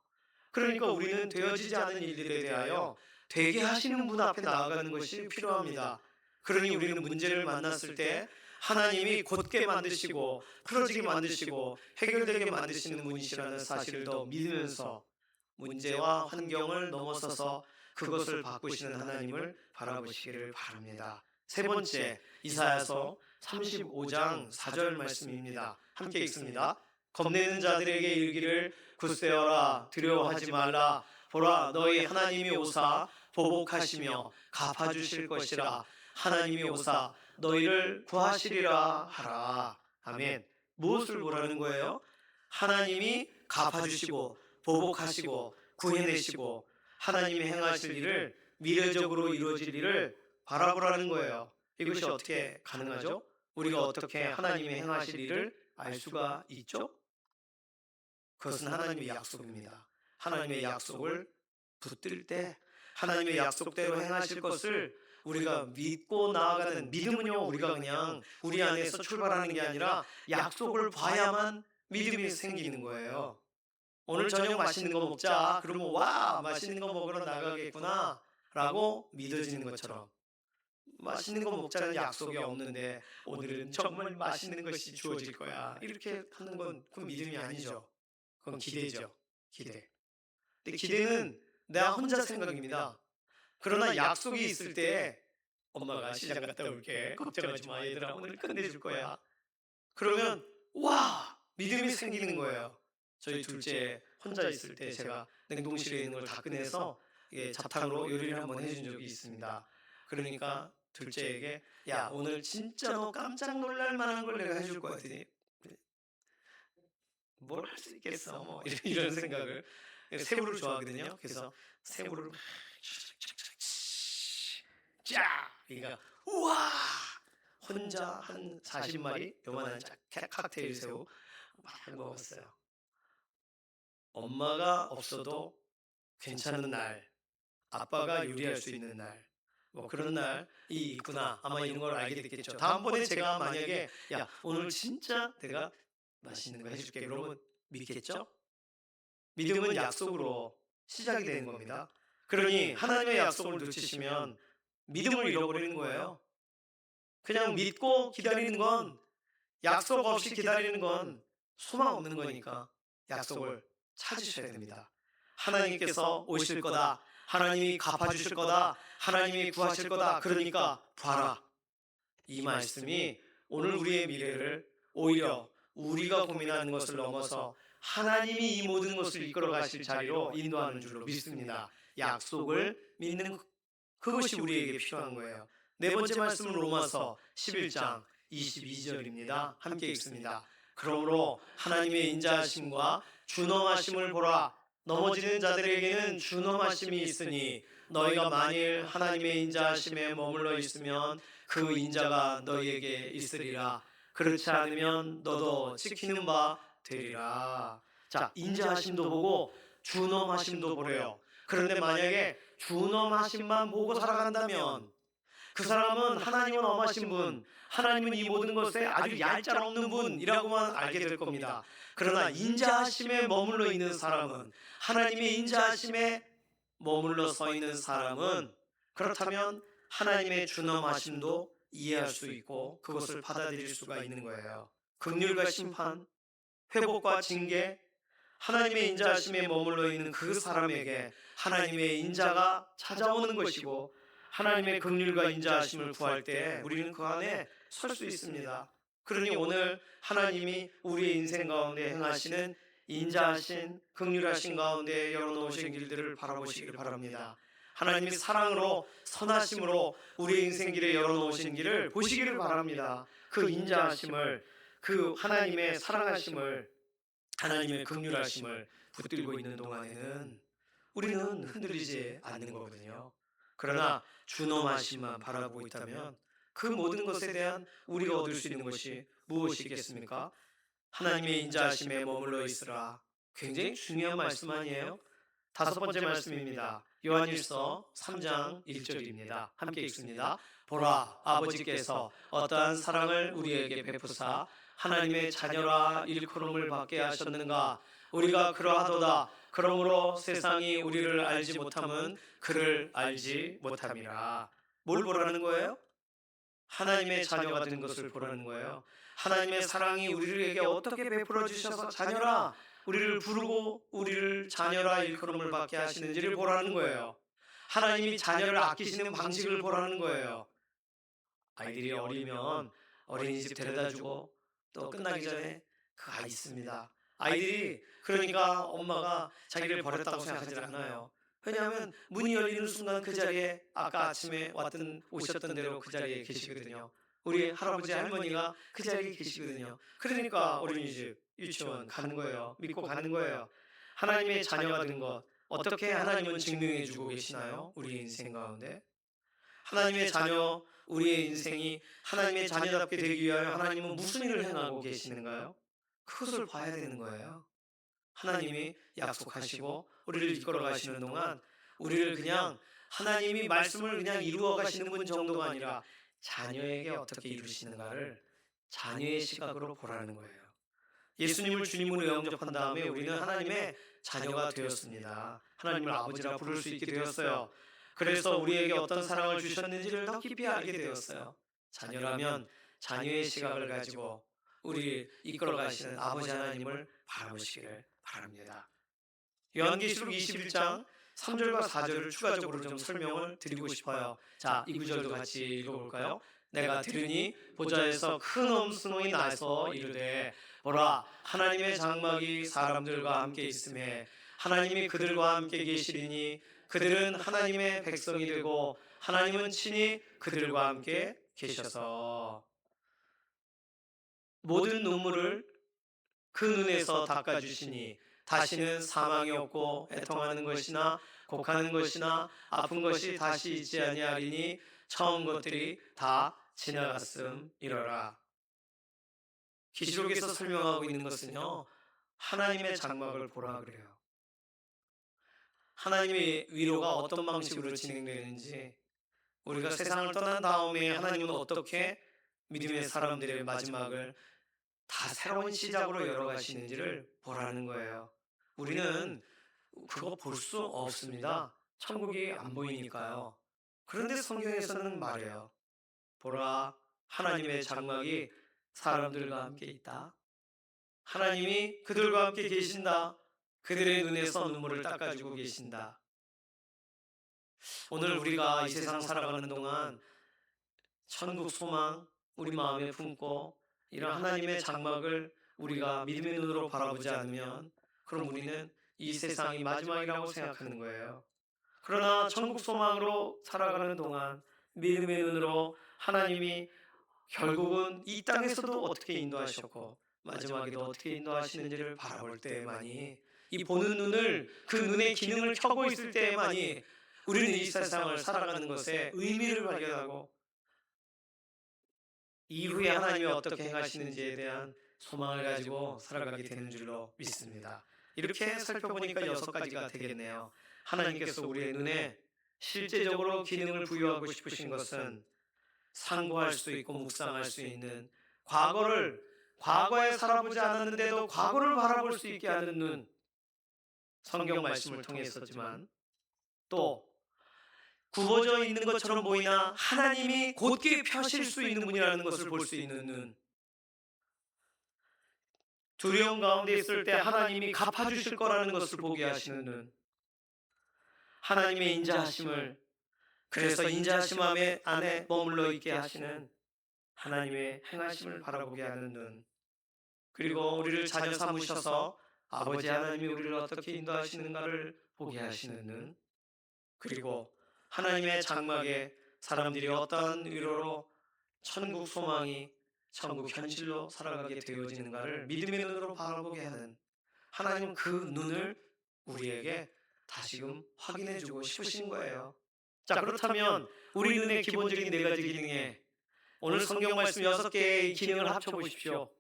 그러니까 우리는 되어지지 않은 일들에 대하여 되게 하시는 분 앞에 나아가는 것이 필요합니다. 그러니 우리는 문제를 만났을 때 하나님이 곧게 만드시고 풀어지게 만드시고 해결되게 만드시는 분이시라는 사실을 더 믿으면서 문제와 환경을 넘어서서 그것을 바꾸시는 하나님을 바라보시기를 바랍니다. 세 번째, 이사야서 35장 4절 말씀입니다. 함께 읽습니다. 겁내는 자들에게 이르기를 굳세어라 두려워하지 말라 보라 너희 하나님이 오사 보복하시며 갚아주실 것이라 하나님이 오사 너희를 구하시리라 하라. 아멘. 무엇을 보라는 거예요? 하나님이 갚아주시고 보복하시고 구해내시고 하나님이 행하실 일을 미래적으로 이루어질 일을 바라보라는 거예요. 이것이 어떻게 가능하죠? 우리가 어떻게 하나님이 행하실 일을 알 수가 있죠? 그것은 하나님의 약속입니다. 하나님의 약속을 붙들 때 하나님의 약속대로 행하실 것을 우리가 믿고 나아가는 믿음은요, 우리가 그냥 우리 안에서 출발하는 게 아니라 약속을 봐야만 믿음이 생기는 거예요. 오늘 저녁 맛있는 거 먹자. 그러면 와, 맛있는 거 먹으러 나가겠구나 라고 믿어지는 것처럼 맛있는 거 먹자는 약속이 없는데 오늘은 정말 맛있는 것이 주어질 거야. 이렇게 하는 건 그 믿음이 아니죠. 그건 기대죠. 기대. 근데 기대는 내가 혼자 생각입니다. 그러나 약속이 있을 때 엄마가 시장 갔다 올게. 걱정하지 마 얘들아 오늘 끝내줄 거야. 그러면 와 믿음이 생기는 거예요. 저희 둘째 혼자 있을 때 제가 냉동실에 있는 걸 다 꺼내서 자탕으로 요리를 한번 해준 적이 있습니다. 그러니까 둘째에게 야 오늘 진짜 너 깜짝 놀랄 만한 걸 내가 해줄 거야 했더니 뭘 할 수 있겠어 뭐 이런 생각을 새우를 좋아하거든요. 그래서 새우를 막 쫙 그러니까 우와 혼자 한 40마리 요만한 칵테일 새우 막 먹었어요. 엄마가 없어도 괜찮은 날, 아빠가 요리할 수 있는 날, 뭐 그런 날이 있구나. 아마 이런 걸 알게 됐겠죠. 다음번에 제가 만약에 야 오늘 진짜 내가 맛있는 거 해줄게. 그러면 믿겠죠? 믿음은 약속으로 시작이 되는 겁니다. 그러니 하나님의 약속을 놓치시면 믿음을 잃어버리는 거예요. 그냥 믿고 기다리는 건, 약속 없이 기다리는 건 소망 없는 거니까 약속을 찾으셔야 됩니다. 하나님께서 오실 거다, 하나님이 갚아주실 거다, 하나님이 구하실 거다, 그러니까 봐라. 이 말씀이 오늘 우리의 미래를 오히려 우리가 고민하는 것을 넘어서 하나님이 이 모든 것을 이끌어 가실 자리로 인도하는 줄로 믿습니다. 약속을 믿는 그것이 우리에게 필요한 거예요. 네 번째 말씀은 로마서 11장 22절입니다. 함께 읽습니다. 그러므로 하나님의 인자하심과 준엄하심을 보라. 넘어지는 자들에게는 준엄하심이 있으니 너희가 만일 하나님의 인자하심에 머물러 있으면 그 인자가 너희에게 있으리라. 그렇지 않으면 너도 지키는 바 되리라. 자, 인자하심도 보고 준엄하심도 보래요. 그런데 만약에 준엄하심만 보고 살아간다면 그 사람은 하나님은 엄하신 분, 하나님은 이 모든 것에 아주 얄짤없는 분이라고만 알게 될 겁니다. 그러나 인자하심에 머물러 있는 사람은, 하나님의 인자하심에 머물러 서 있는 사람은, 그렇다면 하나님의 준엄하심도 이해할 수 있고 그것을 받아들일 수가 있는 거예요. 긍휼과 심판, 회복과 징계, 하나님의 인자하심에 머물러 있는 그 사람에게 하나님의 인자가 찾아오는 것이고, 하나님의 긍휼과 인자하심을 구할 때 우리는 그 안에 설 수 있습니다. 그러니 오늘 하나님이 우리의 인생 가운데 행하시는 인자하신 긍휼하신 가운데 열어놓으신 길들을 바라보시길 바랍니다. 하나님이 사랑으로 선하심으로 우리의 인생 길에 열어놓으신 길을 보시기를 바랍니다. 그 인자하심을, 그 하나님의 사랑하심을, 하나님의 긍휼하심을 붙들고 있는 동안에는 우리는 흔들리지 않는 거거든요. 그러나 준엄하심만 바라보고 있다면 그 모든 것에 대한 우리가 얻을 수 있는 것이 무엇이겠습니까? 하나님의 인자하심에 머물러 있으라. 굉장히 중요한 말씀 아니에요? 다섯 번째 말씀입니다. 요한일서 3장 1절입니다. 함께 읽습니다. 보라, 아버지께서 어떠한 사랑을 우리에게 베푸사 하나님의 자녀라 일컬음을 받게 하셨는가. 우리가 그러하도다. 그러므로 세상이 우리를 알지 못함은 그를 알지 못함이라. 뭘 보라는 거예요? 하나님의 자녀가 된 것을 보라는 거예요. 하나님의 사랑이 우리에게 어떻게 베풀어 주셔서 자녀라, 우리를 부르고 우리를 자녀라 일컬음을 받게 하시는지를 보라는 거예요. 하나님이 자녀를 아끼시는 방식을 보라는 거예요. 아이들이 어리면 어린이집 데려다주고 또 끝나기 전에 그 아이 있습니다. 아이들이 그러니까 엄마가 자기를 버렸다고 생각하지 않아요. 왜냐하면 문이 열리는 순간 그 자리에 아까 아침에 오셨던 대로 그 자리에 계시거든요. 우리 할아버지 할머니가 그 자리에 계시거든요. 그러니까 어린이집, 유치원 가는 거예요. 믿고 가는 거예요. 하나님의 자녀가 된 것, 어떻게 하나님은 증명해 주고 계시나요? 우리 인생 가운데. 하나님의 자녀, 우리의 인생이 하나님의 자녀답게 되기 위하여 하나님은 무슨 일을 행하고 계시는가요? 그것을 봐야 되는 거예요. 하나님이 약속하시고 우리를 이끌어 가시는 동안 우리를 그냥 하나님이 말씀을 그냥 이루어 가시는 분 정도가 아니라 자녀에게 어떻게 이루시는가를 자녀의 시각으로 보라는 거예요. 예수님을 주님으로 영접한 다음에 우리는 하나님의 자녀가 되었습니다. 하나님을 아버지라 부를 수 있게 되었어요. 그래서 우리에게 어떤 사랑을 주셨는지를 더 깊이 알게 되었어요. 자녀라면 자녀의 시각을 가지고 우리 이끌어 가시는 아버지 하나님을 바라보시길 바랍니다. 요한계시록 21장 3절과 4절을 추가적으로 좀 설명을 드리고 싶어요. 자, 이 구절도 같이 읽어볼까요? 내가 들으니 보좌에서 큰 음성이 나서 이르되 보라, 하나님의 장막이 사람들과 함께 있음에 하나님이 그들과 함께 계시리니 그들은 하나님의 백성이 되고 하나님은 친히 그들과 함께 계셔서 모든 눈물을 그 눈에서 닦아주시니 다시는 사망이 없고 애통하는 것이나 곡하는 것이나 아픈 것이 다시 있지 아니하리니 처음 것들이 다 지나갔음이러라. 계시록에서 설명하고 있는 것은요, 하나님의 장막을 보라 그래요. 하나님의 위로가 어떤 방식으로 진행되는지, 우리가 세상을 떠난 다음에 하나님은 어떻게 믿음의 사람들의 마지막을 다 새로운 시작으로 열어가시는지를 보라는 거예요. 우리는 그거 볼 수 없습니다. 천국이 안 보이니까요. 그런데 성경에서는 말해요. 보라, 하나님의 장막이 사람들과 함께 있다. 하나님이 그들과 함께 계신다. 그들의 눈에서 눈물을 닦아주고 계신다. 오늘 우리가 이 세상 살아가는 동안 천국 소망 우리 마음에 품고 이런 하나님의 장막을 우리가 믿음의 눈으로 바라보지 않으면 그럼 우리는 이 세상이 마지막이라고 생각하는 거예요. 그러나 천국 소망으로 살아가는 동안 믿음의 눈으로 하나님이 결국은 이 땅에서도 어떻게 인도하셨고 마지막에도 어떻게 인도하시는지를 바라볼 때에만이 이 보는 눈을 그 눈의 기능을 켜고 있을 때에만이 우리는 이 세상을 살아가는 것에 의미를 발견하고 이후에 하나님이 어떻게 행하시는지에 대한 소망을 가지고 살아가게 되는 줄로 믿습니다. 이렇게 살펴보니까 6가지가 되겠네요. 하나님께서 우리의 눈에 실제적으로 기능을 부여하고 싶으신 것은 상고할 수 있고 묵상할 수 있는 과거에 살아보지 않았는데도 과거를 바라볼 수 있게 하는 눈, 성경 말씀을 통했었지만 또 굽어져 있는 것처럼 보이나 하나님이 곧게 펴실 수 있는 분이라는 것을 볼 수 있는 눈, 두려움 가운데 있을 때 하나님이 갚아주실 거라는 것을 보게 하시는 눈, 하나님의 인자하심을, 그래서 인자하심 안에 머물러 있게 하시는 하나님의 행하심을 바라보게 하는 눈, 그리고 우리를 자녀 삼으셔서 아버지 하나님이 우리를 어떻게 인도하시는가를 보게 하시는 눈, 그리고 하나님의 장막에 사람들이 어떠한 위로로 천국 소망이 천국 현실로 살아가게 되어지는가를 믿음의 눈으로 바라보게 하는 하나님, 그 눈을 우리에게 다시금 확인해 주고 싶으신 거예요. 자, 그렇다면 우리 눈의 기본적인 4가지 기능에 오늘 성경 말씀 6개의 기능을 합쳐 보십시오.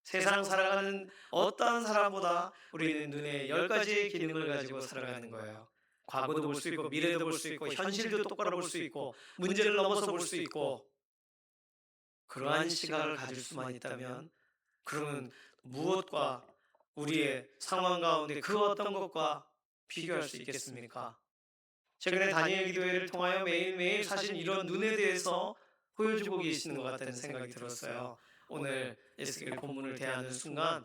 세상 살아가는 어떠한 사람보다 우리는 눈에 10가지의 기능을 가지고 살아가는 거예요. 과거도 볼 수 있고 미래도 볼 수 있고 현실도 똑바로 볼 수 있고 문제를 넘어서 볼 수 있고, 그러한 시각을 가질 수만 있다면 그러면 무엇과 우리의 상황 가운데 그 어떤 것과 비교할 수 있겠습니까? 최근에 다니엘 기도회를 통하여 매일매일 사실 이런 눈에 대해서 보여주고 계시는 것 같다는 생각이 들었어요. 오늘 에스겔 본문을 대하는 순간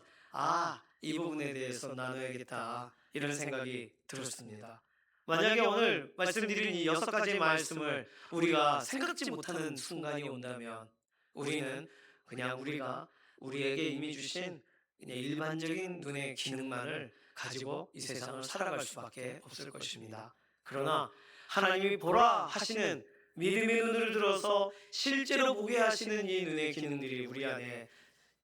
이 부분에 대해서 나눠야겠다 이런 생각이 들었습니다. 만약에 오늘 말씀드린 이 6가지 말씀을 우리가 생각지 못하는 순간이 온다면 우리는 그냥 우리가 우리에게 이미 주신 그냥 일반적인 눈의 기능만을 가지고 이 세상을 살아갈 수밖에 없을 것입니다. 그러나 하나님이 보라 하시는 믿음의 눈을 들어서 실제로 보게 하시는 이 눈의 기능들이 우리 안에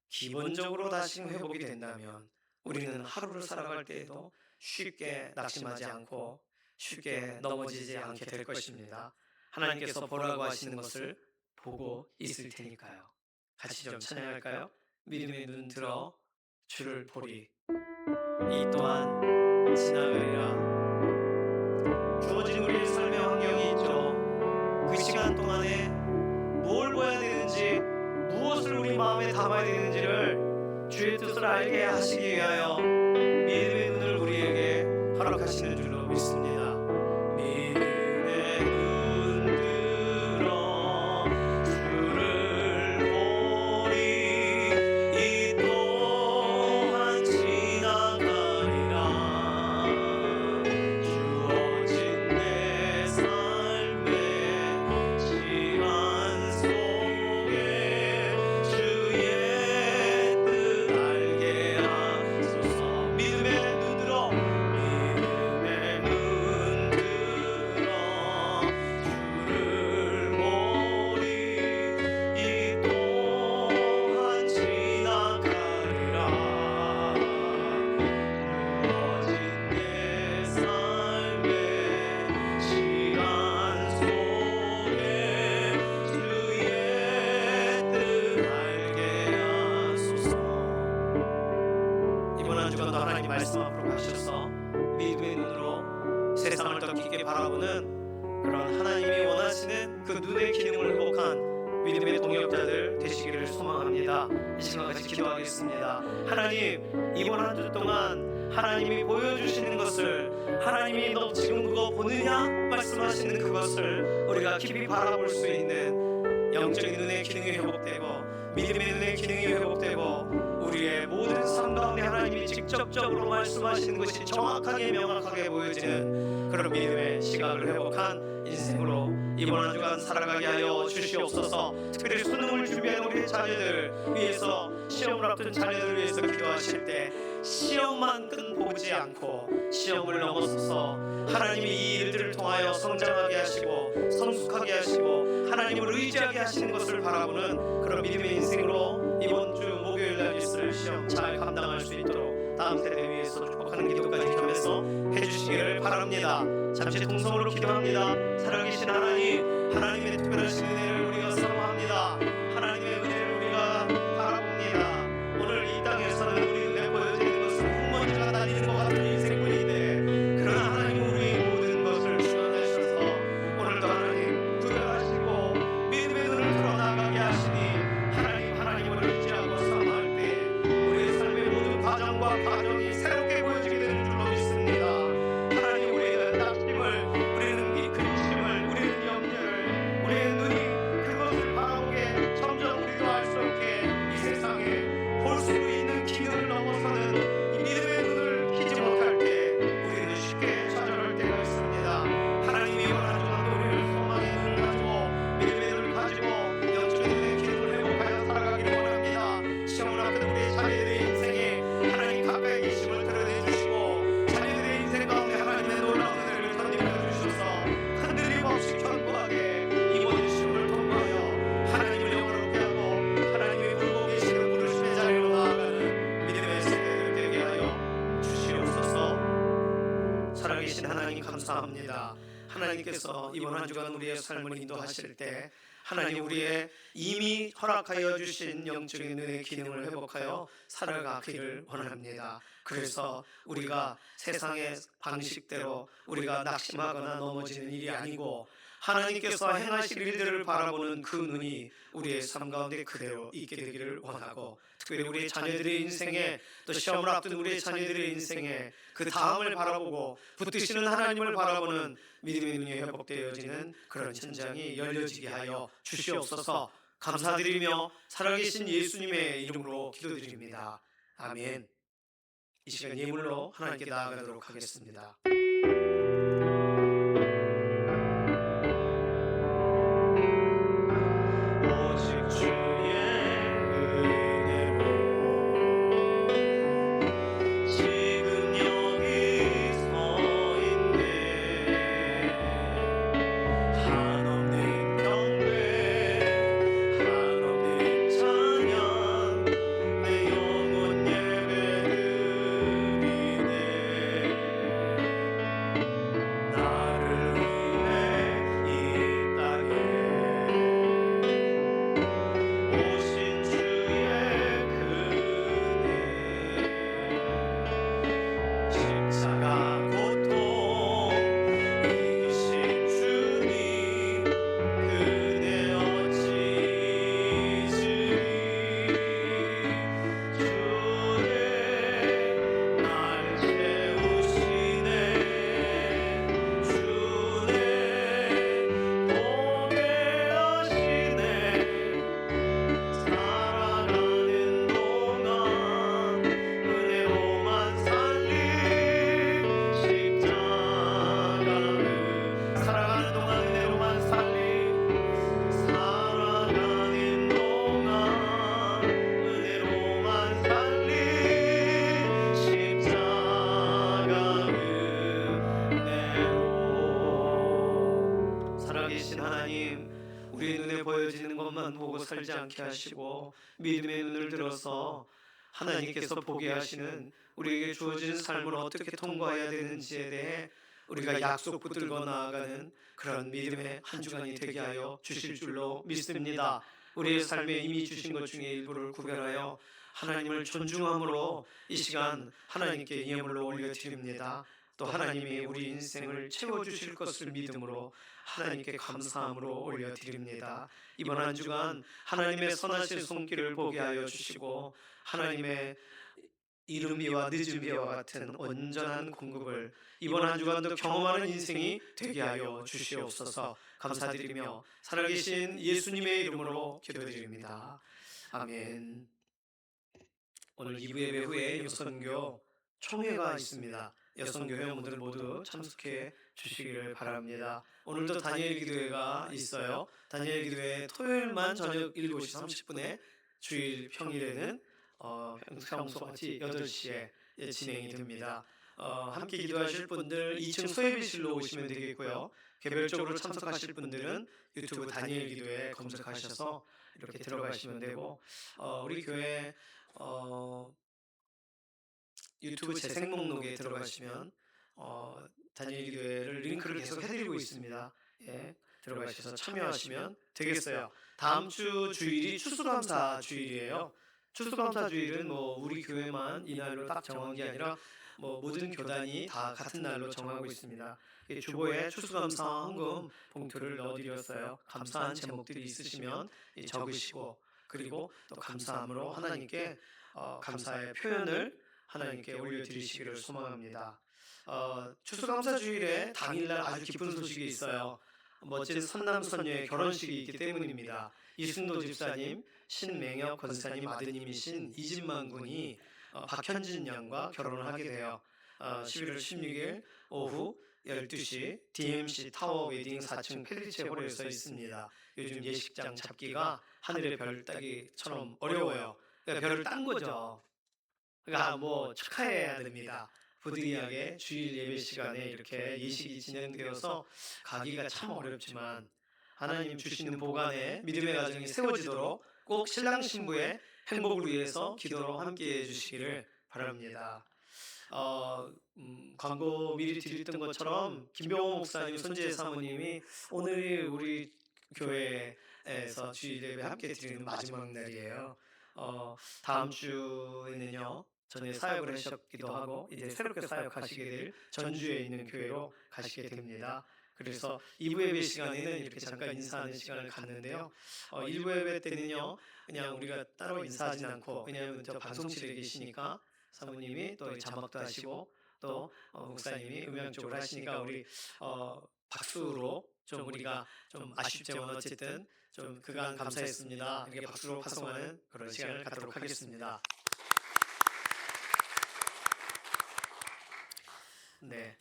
기본적으로 다시 회복이 된다면 우리는 하루를 살아갈 때에도 쉽게 낙심하지 않고 쉽게 넘어지지 않게 될 것입니다. 하나님께서 보라고 하시는 것을 보고 있을 테니까요. 같이 좀 찬양할까요? 믿음의 눈 들어 주를 보리, 이 또한 지나가리라. 주어진 우리의 삶의 환경이 있죠. 그 시간 동안에 뭘 봐야 되는지, 무엇을 우리 마음에 담아야 되는지를 주의 뜻을 알게 하시기 위하여 믿음의 눈을 우리에게 허락하시는 줄로 믿습니다. 믿음의 눈 들어 주를 보리, 이 또한 지나가리라. 주어진 내 삶의 시간 속에 주의 뜻 알게 하소서. 믿음의 눈 들어, 믿음의 눈 들어 주를 보리, 이 또한 지나가리라. 주어진 내 삶의 시간 속에 주의 뜻 알게 하소서. 이번 한 주간도 하나님 말씀 앞으로 가셔서 믿음의 눈으로 세상을 더 깊게 바라보는 그런 하나님이 원하시는 그 눈의 기능을 회복한 믿음의 동역자들 되시기를 소망합니다. 이 시간 같이 기도하겠습니다. 하나님, 이번 한 주 동안 하나님이 보여주시는 것을, 하나님이 너 지금 그거 보느냐 말씀하시는 그것을 우리가 깊이 바라볼 수 있는 영적인 눈의 기능이 회복되고 믿음의 눈의 기능이 회복되고 우리의 모든 삶 가운데 하나님이 직접적으로 말씀하시는 것이 정확하게 명확하게 보여지는 그런 믿음의 시각을 회복한 인생으로 이번 한 주간 살아가게 하여 주시옵소서. 특별히 수능을 준비하는 우리 자녀들 위해서, 시험을 앞둔 자녀들 위해서 기도하실 때 시험만 보지 않고 시험을 넘어서서 하나님이 이 일들을 통하여 성장하게 하시고 성숙하게 하시고 하나님을 의지하게 하시는 것을 바라보는 그런 믿음의 인생으로 이번 주 목요일 날 있을 시험 잘 감당할 수 있도록 다음 세대 위해서 축복하는 기도까지 겸해서 해주시기를 바랍니다. 잠시 동성으로 기도합니다. 살아계신 하나님, 하나님의 특별하신 은혜를 우리가 사모합니다. 하나님의 은혜를 우리가 바라봅니다. 오늘 이 땅에서는 우리 눈에 보여지는 것은 흙먼지가 날리는 것 같은 인생뿐인데, 그러나 하나님 우리의 모든 것을 주관하셔서 오늘도 하나님 구별하시고 믿음의 눈을 풀어나가게 하시니 하나님을 의지하고 사모할 때 우리의 삶의 모든 과정과 과정이 새롭게 보여지게 되는 줄로 믿습니다. 하나님, 우리는 낙심을, 우리는 이 근심을, 우리는 염려를, 우리의 눈이 그것을 바라보게 점점 우리도 알 수 없게 이 세상에 볼 수 있는 기능을 넘어서는 이 믿음의 눈을 키지 못할 때 우리는 쉽게 좌절할 때가 있습니다. 하나님이 원하는 동안 우리를 소망의 눈을 가지고 믿음의 눈을 가지고 영적인 눈의 기능을 회복하여 살아가기를 원합니다. 시험을 앞둔 우리 자녀들의 인생에 하나님 가까이 계심을 드러내 주시고 자녀들의 인생 가운데 하나님의 놀라운 은혜를 덧입혀 주셔서 흔들림 없이 견고하게 이번 시험을 통과하여 하나님을 영화롭게 하고 하나님의 물고 계시는 부르심의 자리로 나아가는 믿음의 세대들 되게 하여 주시옵소서. 살아계신 하나님 감사합니다. 하나님께서 이번 한 주간 우리의 삶을 인도하실 때 하나님 우리의 이미 허락하여 주신 영적인 눈의 기능을 회복하여 살아가기를 원합니다. 그래서 우리가 세상의 방식대로 우리가 낙심하거나 넘어지는 일이 아니고 하나님께서 행하실 일들을 바라보는 그 눈이 우리의 삶 가운데 그대로 있게 되기를 원하고, 특별히 우리 자녀들의 인생에, 또 시험을 앞둔 우리 자녀들의 인생에 그 다음을 바라보고 붙드시는 하나님을 바라보는 믿음의 눈이 회복되어지는 그런 천장이 열려지게 하여 주시옵소서. 감사드리며 살아계신 예수님의 이름으로 기도드립니다. 아멘. 이 시간 예물로 하나님께 나아가도록 하겠습니다. 오직 주의 은혜로 지금 여기 서 있네. 한없는 경배, 한없는 찬양, 내 영혼 예배드리네. 나를 위해 이 땅에 오신 주의 그네, 십자가 고통 이기신 주님 그네 어찌 주리. 주네 날 채우시네. 주네 보게 하시네. 살아가는 동안 은혜로만 살림 십자가는, 살아가는 동안 은혜로만 살림, 살아가는 동안 은혜로만 살림 십자가 은혜로. 살아계신 하나님, 우리의 눈에 보여지는 것만 보고 살지 않게 하시고 믿음의 눈을 들어서 하나님께서 보게 하시는 우리에게 주어진 삶을 어떻게 통과해야 되는지에 대해 우리가 약속 붙들고 나아가는 그런 믿음의 한 주간이 되게 하여 주실 줄로 믿습니다. 우리의 삶에 이미 주신 것 중에 일부를 구별하여 하나님을 존중함으로 이 시간 하나님께 예물로 올려드립니다. 또 하나님이 우리 인생을 채워주실 것을 믿음으로 하나님께 감사함으로 올려드립니다. 이번 한 주간 하나님의 선하신 손길을 보게 하여 주시고 하나님의 이른 비와 늦은 비와 같은 온전한 공급을 이번 한 주간도 경험하는 인생이 되게 하여 주시옵소서. 감사드리며 살아계신 예수님의 이름으로 기도드립니다. 아멘. 오늘 2부 예배 후에 여선교 총회가 있습니다. 여선교 회원분들 모두 참석해 주시기를 바랍니다. 오늘도 다니엘 기도회가 있어요. 다니엘 기도회 토요일만 저녁 7시 30분에, 주일 평일에는 평소같이 8시에 진행이 됩니다. 함께 기도하실 분들 2층 소예비실로 오시면 되겠고요. 개별적으로 참석하실 분들은 유튜브 다니엘 기도회 검색하셔서 이렇게 들어가시면 되고, 우리 교회 유튜브 재생 목록에 들어가시면 다니엘 기도회를 링크를 계속 해드리고 있습니다. 예, 들어가셔서 참여하시면 되겠어요. 다음 주 주일이 추수감사 주일이에요. 추수감사 주일은 뭐 우리 교회만 이날로 딱 정한 게 아니라 뭐 모든 교단이 다 같은 날로 정하고 있습니다. 주보에 추수감사 헌금 봉투를 넣어드렸어요. 감사한 제목들이 있으시면 적으시고, 그리고 또 감사함으로 하나님께 감사의 표현을 하나님께 올려드리시기를 소망합니다. 추수감사 주일에 당일날 아주 기쁜 소식이 있어요. 멋진 선남 선녀의 결혼식이 있기 때문입니다. 이순도 집사님, 신맹혁 권사님 아드님이신 이진만 군이 박현진 양과 결혼을 하게 돼요. 11월 16일 오후 12시 DMC 타워 웨딩 4층 페리체 홀에서 있습니다. 요즘 예식장 잡기가 하늘의 별 따기처럼 어려워요. 그러니까 별을 딴 거죠. 그러니까 뭐 축하해야 됩니다. 부득이하게 주일 예배 시간에 이렇게 예식이 진행되어서 가기가 참 어렵지만, 하나님 주시는 복 안에 믿음의 가정이 세워지도록 꼭 신랑 신부의 행복을 위해서 기도로 함께해 주시기를 바랍니다. 광고 미리 드렸던 것처럼 김병호 목사님, 손재 사모님이 오늘이 우리 교회에서 주일 예배 함께 드리는 마지막 날이에요. 다음 주에는요, 전에 사역을 하셨기도 하고 이제 새롭게 사역하시게 될 전주에 있는 교회로 가시게 됩니다. 그래서 2부 예배 시간에는 이렇게 잠깐 인사하는 시간을 갖는데요. 1부 예배 때는요, 그냥 우리가 따로 인사하진 않고, 왜냐하면 저 방송실에 계시니까 사모님이 또 자막도 하시고 또 목사님이 음향 쪽으로 하시니까 우리 박수로 좀 우리가 좀 아쉽지만 어쨌든 좀 그간 감사했습니다, 이렇게 박수로 파송하는 그런 시간을 갖도록 하겠습니다. 네,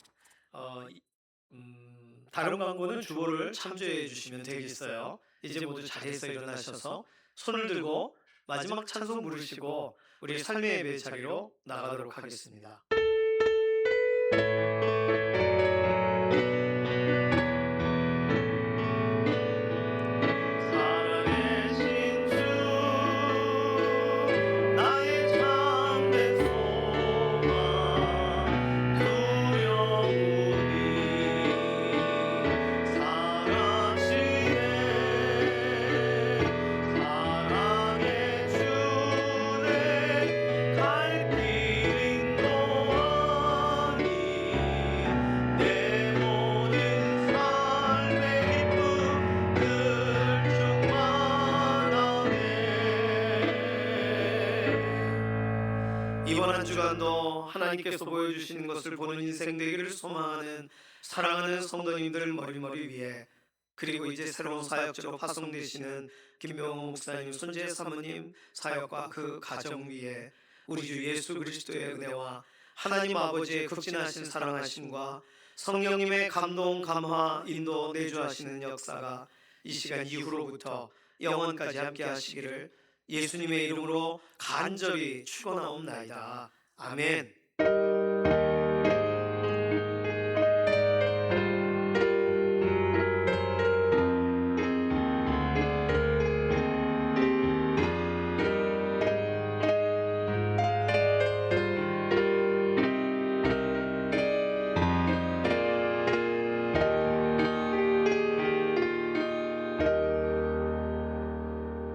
다른 광고는 주보를 참조해 주시면 되겠어요. 이제 모두 자리에서 일어나셔서 손을 들고 마지막 찬송 부르시고 우리 삶의 예배 자리로 나가도록 하겠습니다. 살아계신 주, 나의 참된 소망, 두려움이 사라지네. 사랑의 주내 갈 길 인도하니 내 모든 삶의 기쁨 늘 충만하네. 이번 한 주간도 하나님께서 보여주시는 것을 보는 인생 되기를 소망하는 사랑하는 성도님들 머리머리 위에, 그리고 이제 새로운 사역자로 파송되시는 김병호 목사님, 손재 사모님 사역과 그 가정 위에 우리 주 예수 그리스도의 은혜와 하나님 아버지의 극진하신 사랑하심과 성령님의 감동, 감화, 인도, 내주하시는 역사가 이 시간 이후로부터 영원까지 함께 하시기를 예수님의 이름으로 간절히 축원하옵나이다. 아멘.